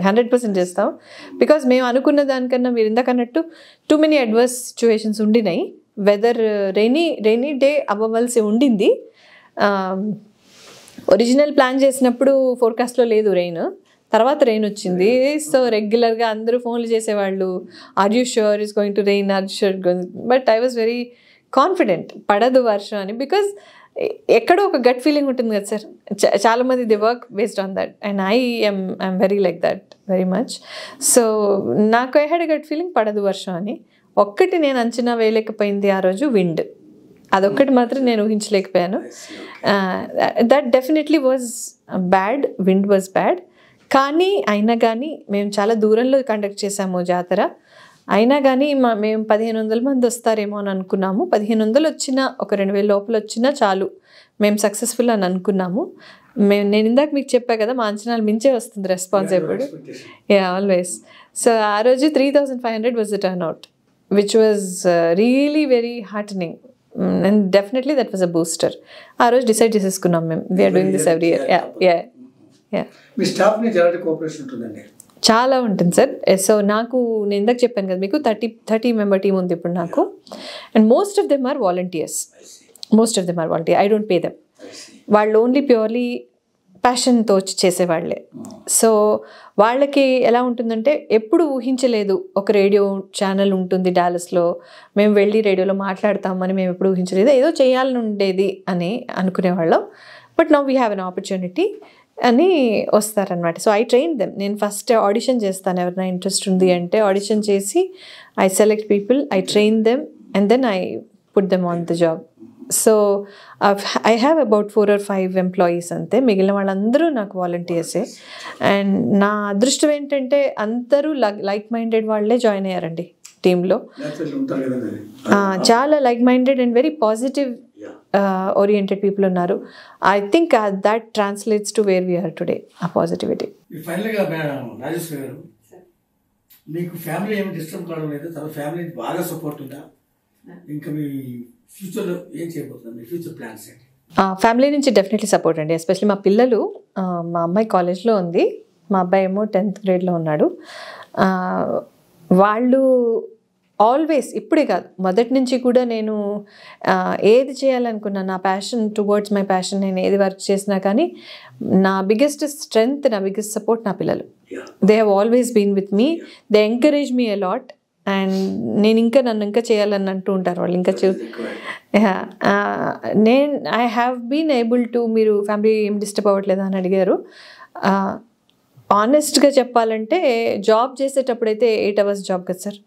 100% చేస్తాం. బికాజ్ మేము అనుకున్న దానికన్నా మీరు ఇందాకన్నట్టు టూ మెనీ అడ్వర్స్ సిచ్యువేషన్స్ ఉండినాయి. వెదర్ రెయినీ డే అవ్వవలసి ఉండింది. ఒరిజినల్ ప్లాన్ చేసినప్పుడు ఫోర్కాస్ట్లో లేదు రెయిన్, తర్వాత రెయిన్ వచ్చింది. సో రెగ్యులర్గా అందరూ ఫోన్లు చేసేవాళ్ళు, are you sure is going to rain, are you sure. But I was very confident పడదు వర్షం అని. బికాజ్ ఎక్కడో ఒక గట్ ఫీలింగ్ ఉంటుంది కదా సార్, చాలామంది the work based on that and I'm very like that very much. So నాకు I had a gut feeling పడదు వర్షం అని. ఒక్కటి నేను అంచనా వేయలేకపోయింది ఆ రోజు, విండ్. అదొక్కటి మాత్రం నేను ఊహించలేకపోయాను. That definitely was bad, wind was bad. కానీ అయినా కానీ మేము చాలా దూరంలో కండక్ట్ చేసాము జాతర. అయినా కానీ మేము 1500 మంది వస్తారేమో అని అనుకున్నాము. 1500 వచ్చినా, ఒక 2000 లోపల వచ్చినా చాలు, మేము సక్సెస్ఫుల్ అని అనుకున్నాము. నేను ఇందాక మీకు చెప్పా కదా, మా అంచనాలు మించే వస్తుంది రెస్పాన్స్ ఎప్పుడు. ఆల్వేస్. సో ఆ రోజు 3500 was the turn out, which was really very heartening. And definitely that was a booster. ఆ రోజు డిసైడ్ చేసేసుకున్నాం మేము, we are doing this every year. చాలా ఉంటుంది సార్. సో నాకు నేను ఇందాక చెప్పాను కదా మీకు, 30 మెంబర్ టీమ్ ఉంది ఇప్పుడు నాకు. And most of them are volunteers. I don't pay them. వాళ్ళు ఓన్లీ ప్యూర్లీ ప్యాషన్తో వచ్చి చేసేవాళ్ళే. సో వాళ్ళకి ఎలా ఉంటుందంటే, ఎప్పుడు ఊహించలేదు ఒక రేడియో ఛానల్ ఉంటుంది డాలస్లో, మేము వెళ్ళి రేడియోలో మాట్లాడతామని మేము ఎప్పుడు ఊహించలేదు. ఏదో చేయాలని ఉండేది అని అనుకునేవాళ్ళం. But now we have an opportunity అని వస్తారనమాట. So I train them. నేను ఫస్ట్ ఆడిషన్ చేస్తాను, ఎవరైనా ఇంట్రెస్ట్ ఉంది అంటే ఆడిషన్ చేసి I select people, I train them and then I put them on the job. So I have about 4 or 5 employees అంతే. మిగిలిన వాళ్ళందరూ నాకు వాలంటీర్సే. అండ్ నా అదృష్టం ఏంటంటే అందరూ లైక్ మైండెడ్ వాళ్ళే జాయిన్ అయ్యారండి టీంలో. చాలా like minded and very positive oriented people ఉన్నారు. I think that translates to where we are today, ఆ పాజిటివిటీ. ఫైనల్గా రాజేశ్వరి గారు, మీకు ఫ్యామిలీ ఏమి డిస్టర్బ్ కావడం లేదు, తన ఫ్యామిలీ బాగా సపోర్ట్ ఉందా? ఇంకా మీ ఫ్యూచర్లో ఏం చేయబోతున్నారు? మీ ఫ్యూచర్ ప్లాన్స్ ఏంటి? ఫ్యామిలీ నుంచి డెఫినెట్లీ సపోర్ట్ అండి. ఎస్పెషల్లీ మా పిల్లలు, మా అమ్మాయి కాలేజ్లో ఉంది, మా అబ్బాయి ఏమో 10th గ్రేడ్లో ఉన్నాడు. వాళ్ళు ఆల్వేస్, ఇప్పుడే కాదు మొదటి నుంచి కూడా నేను ఏది చేయాలనుకున్నా, నా ప్యాషన్ టువర్డ్స్ మై ప్యాషన్, నేను ఏది వర్క్ చేసినా కానీ నా బిగ్గెస్ట్ స్ట్రెంగ్త్, నా బిగ్గెస్ట్ సపోర్ట్ నా పిల్లలు. They have always been with me, they encourage me a lot. And నన్ను ఇంకా చేయాలని అంటూ ఉంటారు వాళ్ళు. ఇంకా I have been able to, మీరు ఫ్యామిలీ ఏం డిస్టర్బ్ అవ్వట్లేదా అని అడిగారు. ఆనెస్ట్గా చెప్పాలంటే జాబ్ చేసేటప్పుడైతే 8 hours జాబ్ కదా సార్,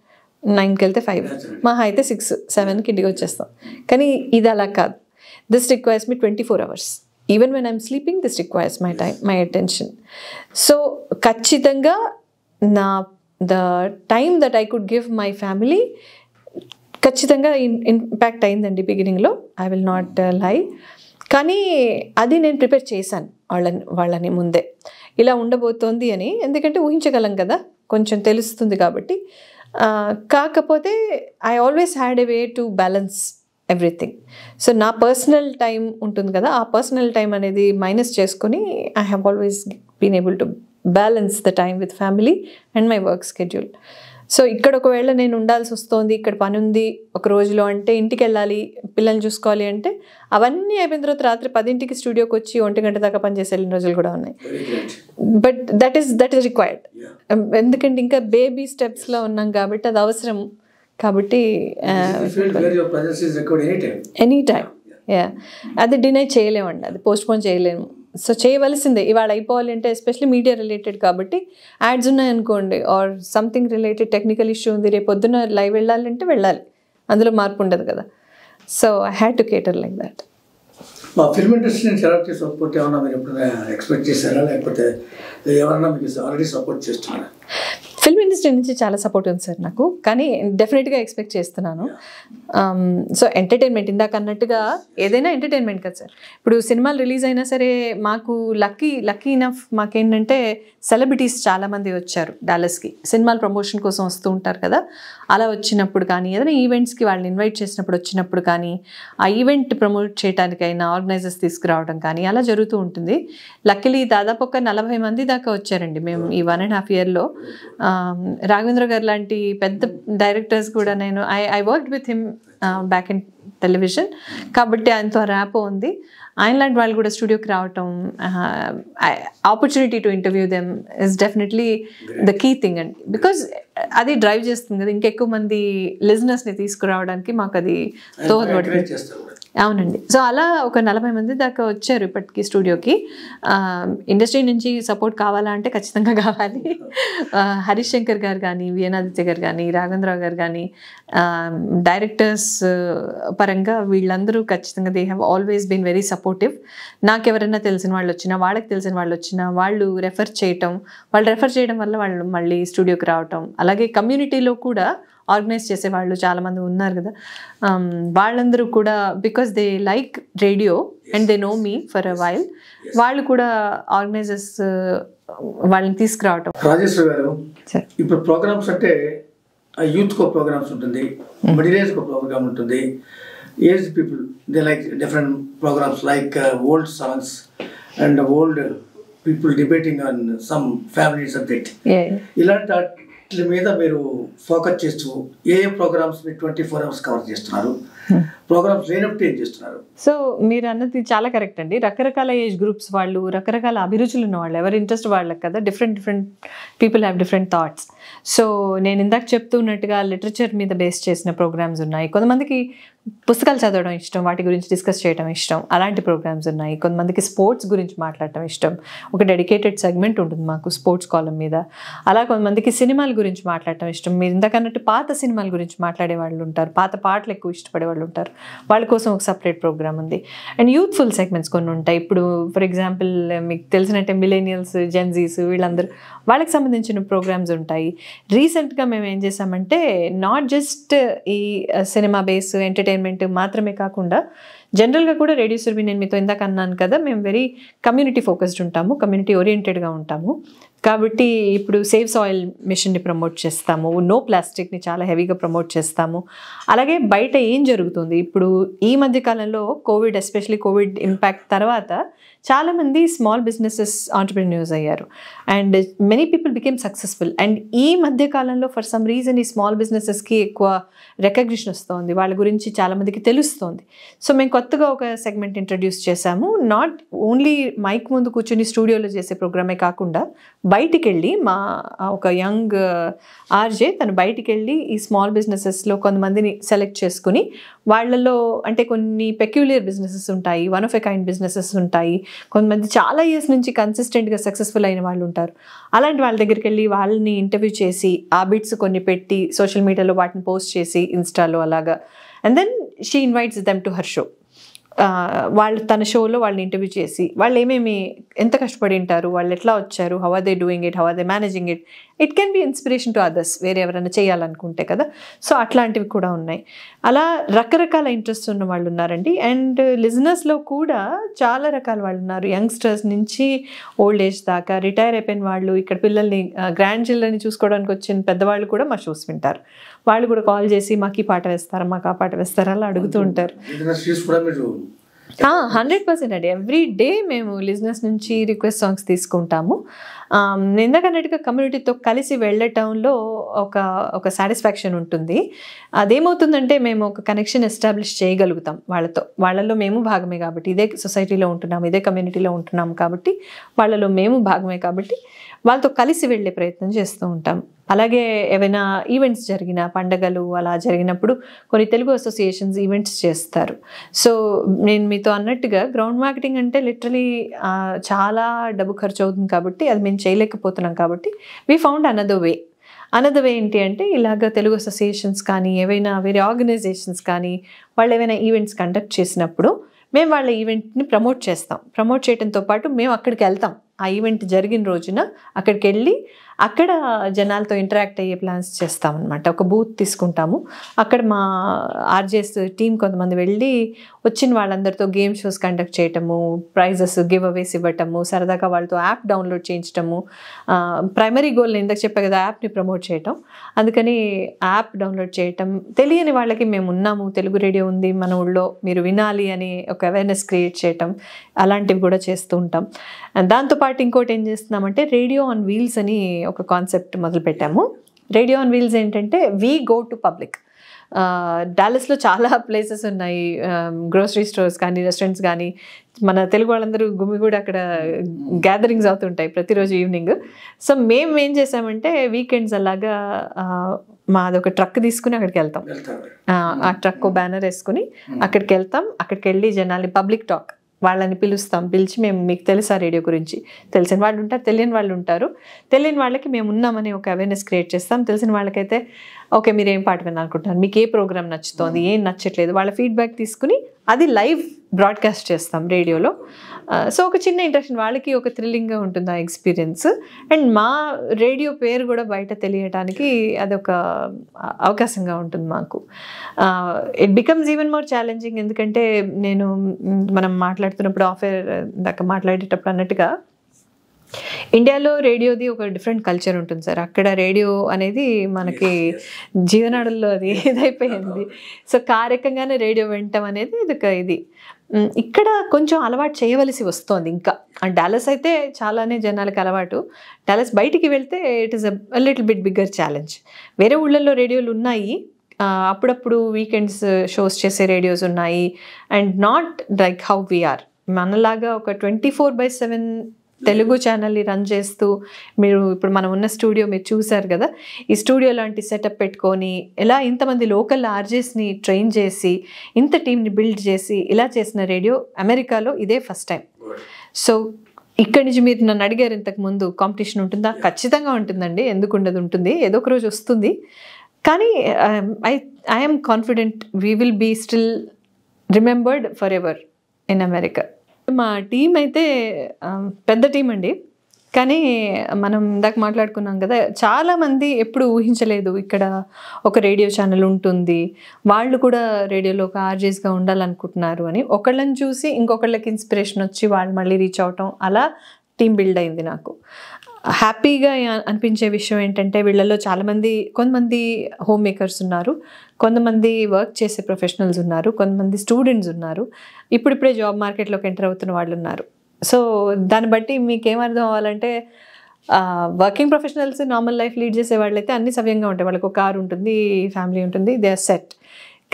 9కి వెళ్తే 5, మహా అయితే 6, 7కి ఇంటికి వచ్చేస్తాం. కానీ ఇది అలా కాదు. This requires me 24 hours. Even when I'm sleeping, this requires my time, my attention. So ఖచ్చితంగా the time that I could give my family ఖచ్చితంగా ఇంపాక్ట్ అయిందండి బిగినింగ్లో, ఐ విల్ నాట్ లై. కానీ అది నేను ప్రిపేర్ చేశాను వాళ్ళని ముందే, ఇలా ఉండబోతోంది అని. ఎందుకంటే ఊహించగలం కదా, కొంచెం తెలుస్తుంది కాబట్టి. కాకపోతే I always had a way to balance everything. So నా పర్సనల్ టైం ఉంటుంది కదా, ఆ పర్సనల్ టైం అనేది మైనస్ చేసుకొని I have always been able to balance the time with family and my work schedule. So ఇక్కడ ఒకవేళ నేను ఉండాల్సి వస్తుంది, ఇక్కడ పని ఉంది ఒక రోజులో అంటే, ఇంటికి వెళ్ళాలి, పిల్లల్ని చూసుకోవాలి అంటే, అవన్నీ అయిపోయిన తర్వాత రాత్రి 10కి స్టూడియోకి వచ్చి 1 గంట దాకా పనిచేసి వెళ్ళిన రోజులు కూడా ఉన్నాయి. But that is required. ఎందుకంటే ఇంకా బేబీ స్టెప్స్లో ఉన్నాం కాబట్టి అది అవసరం. కాబట్టి ఎనీ టైం, అది డినై చేయలేమండి, అది పోస్ట్పోన్ చేయలేము. సో చేయవలసిందే, ఇవాళ అయిపోవాలి అంటే. ఎస్పెషల్లీ మీడియా రిలేటెడ్ కాబట్టి, యాడ్స్ ఉన్నాయనుకోండి or something related technical issue ఉంది, రేపు పొద్దున్న లైవ్ వెళ్ళాలంటే వెళ్ళాలి, అందులో మార్పు ఉండదు కదా. So I had to కేటర్ like that. మా ఫిల్మ్ ఇండస్ట్రీ నుంచి ఎలాంటి సపోర్ట్ ఏమన్నా మీరు ఎప్పుడైనా ఎక్స్పెక్ట్ చేశారా, లేకపోతే ఎవరన్నా మీకు ఆల్రెడీ సపోర్ట్ చేస్తున్నారా? ఫిల్మ్ ఇండస్ట్రీ నుంచి చాలా సపోర్ట్ ఉంది సార్ నాకు, కానీ డెఫినెట్గా ఎక్స్పెక్ట్ చేస్తున్నాను. సో ఎంటర్టైన్మెంట్, ఇందాక అన్నట్టుగా ఏదైనా ఎంటర్టైన్మెంట్ కదా సార్. ఇప్పుడు సినిమాలు రిలీజ్ అయినా సరే మాకు లక్కీ ఇనఫ్ మాకేంటంటే సెలబ్రిటీస్ చాలామంది వచ్చారు డాలస్కి, సినిమాల ప్రమోషన్ కోసం వస్తూ ఉంటారు కదా. అలా వచ్చినప్పుడు కానీ, ఏదైనా ఈవెంట్స్కి వాళ్ళని ఇన్వైట్ చేసినప్పుడు వచ్చినప్పుడు కానీ, ఆ ఈవెంట్ ప్రమోట్ చేయడానికైనా ఆర్గనైజర్స్ తీసుకురావడం కానీ అలా జరుగుతూ ఉంటుంది. లక్కీలీ దాదాపు ఒక 40 మంది దాకా వచ్చారండి మేము ఈ 1.5 yearలో. రాఘవేంద్ర గారు లాంటి పెద్ద డైరెక్టర్స్ కూడా నేను I worked with him back in television, కాబట్టి ఆయనతో ర్యాపో ఉంది. ఆయన లాంటి వాళ్ళు కూడా స్టూడియోకి రావటం, opportunity to interview them is definitely the key thing అండి. బికాజ్ అది డ్రైవ్ చేస్తుంది కదా, ఇంకెక్కువ మంది లిజనర్స్ని తీసుకురావడానికి మాకు అది దోహదపడుతుంది. అవునండి. సో అలా ఒక 40 మంది దాకా వచ్చారు ఇప్పటికీ స్టూడియోకి. ఇండస్ట్రీ నుంచి సపోర్ట్ కావాలా అంటే ఖచ్చితంగా కావాలి. హరీష్ శంకర్ గారు కానీ, విఎనాదిత్య గారు కానీ, రాఘవేంద్రరావు గారు కానీ, డైరెక్టర్స్ పరంగా వీళ్ళందరూ ఖచ్చితంగా they have always been very supportive. నాకు ఎవరైనా తెలిసిన వాళ్ళు వచ్చినా, వాళ్ళకి తెలిసిన వాళ్ళు వచ్చినా, వాళ్ళు రెఫర్ చేయడం వల్ల వాళ్ళు మళ్ళీ స్టూడియోకి రావటం. అలాగే కమ్యూనిటీలో కూడా ఆర్గనైజ్ చేసేవాళ్ళు చాలామంది ఉన్నారు కదా, వాళ్ళందరూ కూడా because they like radio and they know me for a while, వాళ్ళు కూడా ఆర్గనైజర్స్ వాళ్ళని తీసుకురావటం. రాజేశ్వరి గారు, ఇప్పుడు ప్రోగ్రామ్స్ అంటే యూత్కో ప్రోగ్రామ్స్ ఉంటుంది, మిడిల్ ఏజ్కో ప్రోగ్రామ్ ఉంటుంది, age people they like different programmes like old songs and old people debating on some family subject. ఇలాంటి వాటి మీద మీరు ఫోకస్ చేస్తూ ఏ ప్రోగ్రామ్స్ 24 hours కవర్ చేస్తున్నారు? ప్రోగ్రామ్స్ లేనప్పుడు ఏం చేస్తున్నారు? సో మీరు అన్నది చాలా కరెక్ట్ అండి. రకరకాల ఏజ్ గ్రూప్స్ వాళ్ళు, రకరకాల అభిరుచులు ఉన్న వాళ్ళు, ఎవరి ఇంట్రెస్ట్ వాళ్ళకి కదా, different people have different thoughts. So నేను ఇందాక చెప్తున్నట్టుగా లిటరేచర్ మీద బేస్ చేసిన ప్రోగ్రామ్స్ ఉన్నాయి. కొంతమందికి పుస్తకాలు చదవడం ఇష్టం, వాటి గురించి డిస్కస్ చేయడం ఇష్టం, అలాంటి ప్రోగ్రామ్స్ ఉన్నాయి. కొంతమందికి స్పోర్ట్స్ గురించి మాట్లాడటం ఇష్టం, ఒక డెడికేటెడ్ సెగ్మెంట్ ఉంటుంది మాకు స్పోర్ట్స్ కాలం మీద. అలా కొంతమందికి సినిమాల గురించి మాట్లాడటం ఇష్టం. మీరు ఇందాక అన్నట్టు పాత సినిమాల గురించి మాట్లాడే వాళ్ళు ఉంటారు, పాత పాటలు ఎక్కువ ఇష్టపడే వాళ్ళు ఉంటారు, వాళ్ళ కోసం ఒక సపరేట్ ప్రోగ్రామ్ ఉంది. అండ్ యూత్ఫుల్ సెగ్మెంట్స్ కొన్ని ఉంటాయి. ఇప్పుడు ఫర్ ఎగ్జాంపుల్ మీకు తెలిసినట్టే మిలేనియల్స్, జెన్జీస్, వీళ్ళందరూ, వాళ్ళకి సంబంధించిన ప్రోగ్రామ్స్ ఉంటాయి. రీసెంట్గా మేము ఏం చేసామంటే నాట్ జస్ట్ ఈ సినిమా బేస్ ఎంటర్టైన్మెంట్ మాత్రమే కాకుండా జనరల్గా కూడా రేడియో సురభి నేను మీతో ఇందాక అన్నాను కదా, మేము వెరీ కమ్యూనిటీ ఫోకస్డ్ ఉంటాము, కమ్యూనిటీ ఓరియంటెడ్గా ఉంటాము. కాబట్టి ఇప్పుడు సేవ్ సాయిల్ మిషన్ని ప్రమోట్ చేస్తాము, నో ప్లాస్టిక్ని చాలా హెవీగా ప్రమోట్ చేస్తాము. అలాగే బయట ఏం జరుగుతుంది ఇప్పుడు ఈ మధ్య కాలంలో కోవిడ్, ఎస్పెషలీ కోవిడ్ ఇంపాక్ట్ తర్వాత చాలామంది స్మాల్ బిజినెసెస్ ఆంటర్ప్రెన్యూర్స్ అయ్యారు and many people became successful. And ఈ మధ్య కాలంలో ఫర్ సమ్ రీజన్ ఈ స్మాల్ బిజినెసెస్కి ఎక్కువ రికగ్నిషన్ వస్తుంది, వాళ్ళ గురించి చాలామందికి తెలుస్తుంది. సో మేము కొత్తగా ఒక సెగ్మెంట్ ఇంట్రడ్యూస్ చేశాము. నాట్ ఓన్లీ మైక్ ముందు కూర్చొని స్టూడియోలో చేసే ప్రోగ్రామే కాకుండా బయటికి వెళ్ళి మా ఒక యంగ్ ఆర్జే తను బయటికి వెళ్ళి ఈ స్మాల్ బిజినెసెస్లో కొంతమందిని సెలెక్ట్ చేసుకుని వాళ్ళలో అంటే కొన్ని పెక్యులియర్ బిజినెసెస్ ఉంటాయి, one of a kind businesses ఉంటాయి, కొంతమంది చాలా ఇయర్స్ నుంచి కన్సిస్టెంట్గా సక్సెస్ఫుల్ అయిన వాళ్ళు ఉంటారు. అలాంటి వాళ్ళ దగ్గరికి వెళ్ళి వాళ్ళని ఇంటర్వ్యూ చేసి ఆ బిట్స్ కొన్ని పెట్టి సోషల్ మీడియాలో వాటిని పోస్ట్ చేసి ఇన్స్టాలో అలాగా. And then she invites them to her show. వాళ్ళు తన షోలో వాళ్ళని ఇంటర్వ్యూ చేసి వాళ్ళు ఏమేమి ఎంత కష్టపడి ఉంటారు, వాళ్ళు ఎట్లా వచ్చారు, how are they doing it, how are they managing it. It can be inspiration to others, వేరే ఎవరైనా చేయాలనుకుంటే కదా. సో అట్లాంటివి కూడా ఉన్నాయి. అలా రకరకాల ఇంట్రెస్ట్ ఉన్న వాళ్ళు ఉన్నారండి. అండ్ లిజనర్స్లో కూడా చాలా రకాల వాళ్ళు ఉన్నారు, యంగ్స్టర్స్ నుంచి ఓల్డ్ ఏజ్ దాకా, రిటైర్ అయిపోయిన వాళ్ళు, ఇక్కడ పిల్లల్ని గ్రాండ్ చిల్డ్రన్ని చూసుకోవడానికి వచ్చిన పెద్దవాళ్ళు కూడా మా షోస్ వింటారు. వాళ్ళు కూడా కాల్ చేసి మాకు ఈ పాట వేస్తారా, మాకు ఆ పాట వేస్తారా అలా అడుగుతూ ఉంటారు. 100% అండి. ఎవ్రీ డే మేము లిజనర్స్ నుంచి రిక్వెస్ట్ సాంగ్స్ తీసుకుంటాము. ఇందాకన్నట్టుగా కమ్యూనిటీతో కలిసి వెళ్ళటంలో ఒక సాటిస్ఫాక్షన్ ఉంటుంది. అదేమవుతుందంటే మేము ఒక కనెక్షన్ ఎస్టాబ్లిష్ చేయగలుగుతాం వాళ్ళతో. వాళ్ళలో మేము భాగమే కాబట్టి, ఇదే సొసైటీలో ఉంటున్నాం, ఇదే కమ్యూనిటీలో ఉంటున్నాం కాబట్టి, వాళ్ళలో మేము భాగమే కాబట్టి వాళ్ళతో కలిసి వెళ్ళే ప్రయత్నం చేస్తూ ఉంటాం. అలాగే ఏవైనా ఈవెంట్స్ జరిగిన పండగలు అలా జరిగినప్పుడు కొన్ని తెలుగు అసోసియేషన్స్ ఈవెంట్స్ చేస్తారు. సో నేను మీతో అన్నట్టుగా గ్రౌండ్ మార్కెటింగ్ అంటే లిటరలీ చాలా డబ్బు ఖర్చు అవుతుంది కాబట్టి అది మేము చేయలేకపోతున్నాం కాబట్టి వీ ఫౌండ్ అనదర్ వే. ఏంటి అంటే ఇలాగ తెలుగు అసోసియేషన్స్ కానీ ఏవైనా వేరే ఆర్గనైజేషన్స్ కానీ వాళ్ళు ఏవైనా ఈవెంట్స్ కండక్ట్ చేసినప్పుడు మేము వాళ్ళ ఈవెంట్ని ప్రమోట్ చేస్తాం. ప్రమోట్ చేయడంతో పాటు మేము అక్కడికి వెళ్తాం. ఆ ఈవెంట్ జరిగిన రోజున అక్కడికి వెళ్ళి అక్కడ జనాలతో ఇంటరాక్ట్ అయ్యే ప్లాన్స్ చేస్తామన్నమాట. ఒక బూత్ తీసుకుంటాము. అక్కడ మా ఆర్జేస్ టీం కొంతమంది వెళ్ళి వచ్చిన వాళ్ళందరితో గేమ్ షోస్ కండక్ట్ చేయటము, ప్రైజెస్ గివ్ అవేస్ ఇవ్వటము, సరదాగా వాళ్ళతో యాప్ డౌన్లోడ్ చేయించటము. ప్రైమరీ గోల్ నేను ఇందాక చెప్పా కదా, యాప్ని ప్రమోట్ చేయటం. అందుకని యాప్ డౌన్లోడ్ చేయటం, తెలియని వాళ్ళకి మేము ఉన్నాము, తెలుగు రేడియో ఉంది మన ఊళ్ళో, మీరు వినాలి అని ఒక అవేర్నెస్ క్రియేట్ చేయటం, అలాంటివి కూడా చేస్తూ ఉంటాం. దాంతోపాటు ఇంకోటి ఏం చేస్తున్నామంటే రేడియో ఆన్ వీల్స్ అని ఒక కాన్సెప్ట్ మొదలుపెట్టాము. రేడియో ఆన్ వీల్స్ ఏంటంటే వీ గో టు పబ్లిక్. డాలస్లో చాలా ప్లేసెస్ ఉన్నాయి, గ్రోసరీ స్టోర్స్ కానీ రెస్టారెంట్స్ కానీ. మన తెలుగు వాళ్ళందరూ గుమిగూడి అక్కడ గ్యాదరింగ్స్ అవుతుంటాయి ప్రతిరోజు ఈవినింగ్. సో మేము ఏం చేసామంటే వీకెండ్స్ అలాగా మాది ఒక ట్రక్ తీసుకుని అక్కడికి వెళ్తాం. ఆ ట్రక్ బ్యానర్ వేసుకుని అక్కడికి వెళ్తాం. అక్కడికి వెళ్ళి జనాల్ని పబ్లిక్ టాక్ వాళ్ళని పిలుస్తాం. పిలిచి మేము మీకు తెలుసా రేడియో గురించి, తెలిసిన వాళ్ళు ఉంటారు, తెలియని వాళ్ళు ఉంటారు. తెలియని వాళ్ళకి మేము ఉన్నామని ఒక అవేర్నెస్ క్రియేట్ చేస్తాం. తెలిసిన వాళ్ళకైతే ఓకే మీరు ఏం పాట వినాలనుకుంటున్నారు, మీకు ఏ ప్రోగ్రామ్ నచ్చుతోంది, ఏం నచ్చట్లేదు, వాళ్ళ ఫీడ్బ్యాక్ తీసుకుని అది లైవ్ బ్రాడ్కాస్ట్ చేస్తాం రేడియోలో. సో ఒక చిన్న ఇంట్రెక్షన్, వాళ్ళకి ఒక థ్రిల్లింగ్గా ఉంటుంది ఆ ఎక్స్పీరియన్స్. అండ్ మా రేడియో పేరు కూడా బయట తెలియటానికి అదొక అవకాశంగా ఉంటుంది మాకు. It becomes even more challenging. ఎందుకంటే మనం మాట్లాడుతున్నప్పుడు ఆఫర్ దాకా మాట్లాడేటప్పుడు అన్నట్టుగా ఇండియాలో రేడియోది ఒక డిఫరెంట్ కల్చర్ ఉంటుంది సార్. అక్కడ రేడియో అనేది మనకి జీవనాడుల్లో అది ఇదైపోయింది. సో కారకంగానే రేడియో వినటం అనేది ఇది ఇక్కడ కొంచెం అలవాటు చేయవలసి వస్తుంది. ఇంకా డాలస్ అయితే చాలానే జనాలకు అలవాటు. డాలస్ బయటికి వెళ్తే it is a little bit bigger challenge. వేరే ఊళ్ళల్లో రేడియోలు ఉన్నాయి, అప్పుడప్పుడు వీకెండ్స్ షోస్ చేసే రేడియోస్ ఉన్నాయి. And not like how we are, మనలాగా ఒక 24/7 తెలుగు ఛానల్ని రన్ చేస్తూ, మీరు ఇప్పుడు మనం ఉన్న స్టూడియో మీరు చూసారు కదా, ఈ స్టూడియో లాంటి సెటప్ పెట్టుకొని ఇలా ఇంతమంది లోకల్ ఆర్జేస్ని ట్రైన్ చేసి ఇంత టీంని బిల్డ్ చేసి ఇలా చేసిన రేడియో అమెరికాలో ఇదే ఫస్ట్ టైం. సో ఇక్కడి నుంచి మీరు నన్ను అడిగారు ఇంతకుముందు కాంపిటీషన్ ఉంటుందా? ఖచ్చితంగా ఉంటుందండి, ఎందుకు ఉండదు, ఉంటుంది, ఏదో ఒక రోజు వస్తుంది. కానీ I'm confident we will be still remembered for ever in America. మా టీం అయితే పెద్ద టీం అండి. కానీ మనం ఇందాక మాట్లాడుకున్నాం కదా, చాలామంది ఎప్పుడు ఊహించలేదు ఇక్కడ ఒక రేడియో ఛానల్ ఉంటుంది, వాళ్ళు కూడా రేడియోలో ఒక ఆర్జేస్గా ఉండాలనుకుంటున్నారు అని. ఒకళ్ళని చూసి ఇంకొకళ్ళకి ఇన్స్పిరేషన్ వచ్చి వాళ్ళు మళ్ళీ రీచ్ అవటం, అలా టీం బిల్డ్ అయింది. నాకు హ్యాపీగా అనిపించే విషయం ఏంటంటే వీళ్ళలో చాలామంది, కొంతమంది హోమ్ మేకర్స్ ఉన్నారు, కొంతమంది వర్క్ చేసే ప్రొఫెషనల్స్ ఉన్నారు, కొంతమంది స్టూడెంట్స్ ఉన్నారు, ఇప్పుడిప్పుడే జాబ్ మార్కెట్లోకి ఎంటర్ అవుతున్న వాళ్ళు ఉన్నారు. సో దాన్ని బట్టి మీకేమర్థం అవ్వాలంటే working professionals normal life lead చేసే వాళ్ళైతే అన్ని సవ్యంగా ఉంటాయి, వాళ్ళకి ఒక కారు ఉంటుంది, ఫ్యామిలీ ఉంటుంది, దే ఆర్ సెట్.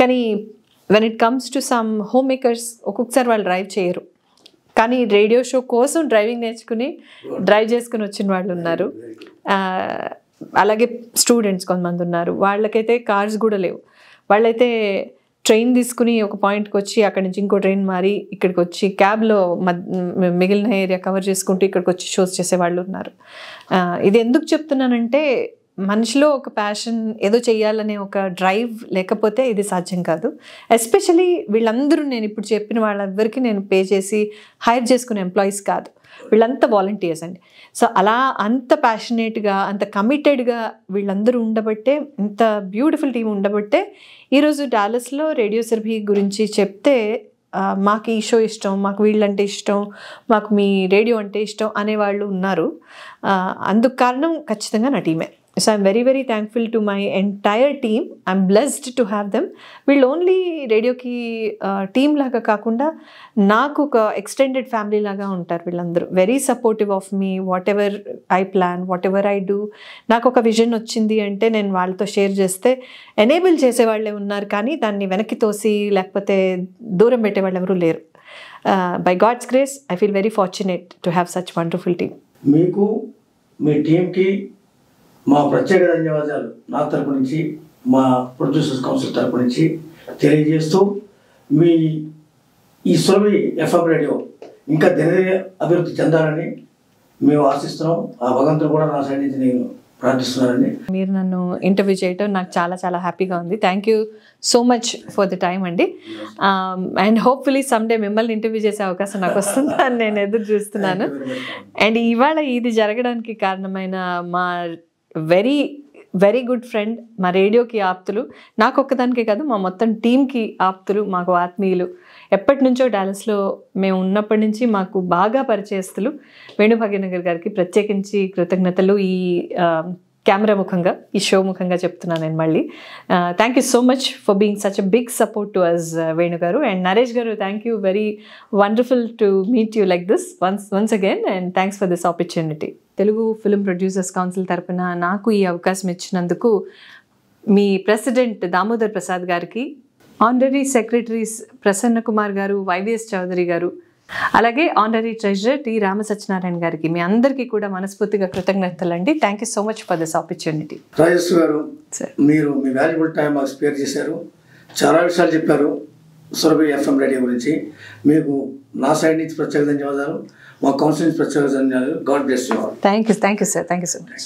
కానీ when it comes to some home makers ఒక్కొక్కసారి వాళ్ళు డ్రైవ్ చేయరు, కానీ రేడియో షో కోసం డ్రైవింగ్ నేర్చుకుని డ్రైవ్ చేసుకుని వచ్చిన వాళ్ళు ఉన్నారు. అలాగే స్టూడెంట్స్ కొంతమంది ఉన్నారు, వాళ్ళకైతే కార్స్ కూడా లేవు, వాళ్ళైతే ట్రైన్ తీసుకుని ఒక పాయింట్కి వచ్చి అక్కడి నుంచి ఇంకో ట్రైన్ మారి ఇక్కడికి వచ్చి క్యాబ్లో మిగిలిన ఏరియా కవర్ చేసుకుంటూ ఇక్కడికి వచ్చి షోస్ చేసే వాళ్ళు ఉన్నారు. ఇది ఎందుకు చెప్తున్నానంటే మనిషిలో ఒక ప్యాషన్, ఏదో చెయ్యాలనే ఒక డ్రైవ్ లేకపోతే ఇది సాధ్యం కాదు. ఎస్పెషలీ వీళ్ళందరూ, నేను ఇప్పుడు చెప్పిన వాళ్ళెవ్వరికి నేను పే చేసి హైర్ చేసుకునే ఎంప్లాయీస్ కాదు, వీళ్ళంతా వాలంటీర్స్ అండి. సో అలా అంత ప్యాషనేట్గా, అంత కమిటెడ్గా వీళ్ళందరూ ఉండబట్టే, ఇంత బ్యూటిఫుల్ టీం ఉండబట్టే ఈరోజు డాలస్లో రేడియో సురభి గురించి చెప్తే మాకు ఈ షో ఇష్టం, మాకు వీళ్ళంటే ఇష్టం, మాకు మీ రేడియో అంటే ఇష్టం అనేవాళ్ళు ఉన్నారు. అందుకు కారణం ఖచ్చితంగా నా టీమే. So I'm very, very thankful to my entire team. I'm blessed to have them. వీళ్ళు ఓన్లీ రేడియోకి టీమ్ లాగా కాకుండా నాకు ఒక ఎక్స్టెండెడ్ ఫ్యామిలీ లాగా ఉంటారు వీళ్ళందరూ. Very supportive of me, what ever I plan, what ever I do. నాకు ఒక విజన్ వచ్చింది అంటే నేను వాళ్ళతో షేర్ చేస్తే ఎనేబుల్ చేసేవాళ్ళే ఉన్నారు, కానీ దాన్ని వెనక్కి తోసి లేకపోతే దూరం పెట్టేవాళ్ళు ఎవరూ లేరు. By God's grace I feel very fortunate to have such wonderful team. మీకు, మీ టీంకి మా ప్రత్యేక ధన్యవాదాలు నా తరపు నుంచి, మా ప్రొడ్యూసర్స్ కౌన్సిల్ తరపు నుంచి తెలియజేస్తూ, మీ ఈ సురభి ఎఫ్ఎం రేడియో ఇంకా దినదిన అభివృద్ధి చెందాలని మేము ఆశిస్తున్నాం. ఆ భగవంతుడు కూడా నా సైడ్ నుంచి నేను ప్రార్థిస్తున్నానండి. మీరు నన్ను ఇంటర్వ్యూ చేయటం నాకు చాలా చాలా హ్యాపీగా ఉంది. Thank you so much for the time అండి. అండ్ హోప్ఫుల్లీ సమ్డే మిమ్మల్ని ఇంటర్వ్యూ చేసే అవకాశం నాకు వస్తుందని నేను ఎదురు చూస్తున్నాను. అండ్ ఇవాళ ఇది జరగడానికి కారణమైన మా వెరీ వెరీ గుడ్ ఫ్రెండ్, మా రేడియోకి ఆప్తులు, నాకు ఒక్కదానికే కాదు మా మొత్తం టీంకి ఆప్తులు, మాకు ఆత్మీయులు, ఎప్పటి నుంచో డాలస్లో మేము ఉన్నప్పటి నుంచి మాకు బాగా పరిచయస్తులు వేణు భాగ్యనగర్ గారికి ప్రత్యేకించి కృతజ్ఞతలు. ఈ కెమెరా ముఖంగా, ఈ షో ముఖంగా చెప్తున్నాను నేను మళ్ళీ. Thank you so much for being such a big support to us Venu garu. And Naresh garu, thank you, very wonderful to meet you like this once again, and thanks for this opportunity. Telugu film producers council తరఫున నాకు ఈ అవకాశం ఇచ్చినందుకు మీ ప్రెసిడెంట్ దామోదర్ ప్రసాద్ గారికి, ఆనరీ సెక్రటరీస్ ప్రసన్న కుమార్ గారు, వైవిఎస్ చౌదరి గారు, అలాగే honorary treasurer T Rama Satyanarayana గారికి, మీ అందరికీ కూడా మనస్ఫూర్తిగా కృతజ్ఞతలు అండి. Thank you so much for this opportunity. Rajesh గారు, మీరు మీ వాల్యుబుల్ టైం మాకు స్పేర్ చేశారు, చాలా విషయాలు చెప్పారు సురభి ఎఫ్ఎం రేడియో గురించి. మీకు నా సైడ్ నుంచి ప్రత్యేక ధన్యవాదాలు, మా కౌన్సిల్ నుంచి ప్రత్యేక ధన్యవాదాలు. God bless you all. Thank you sir, thank you so much.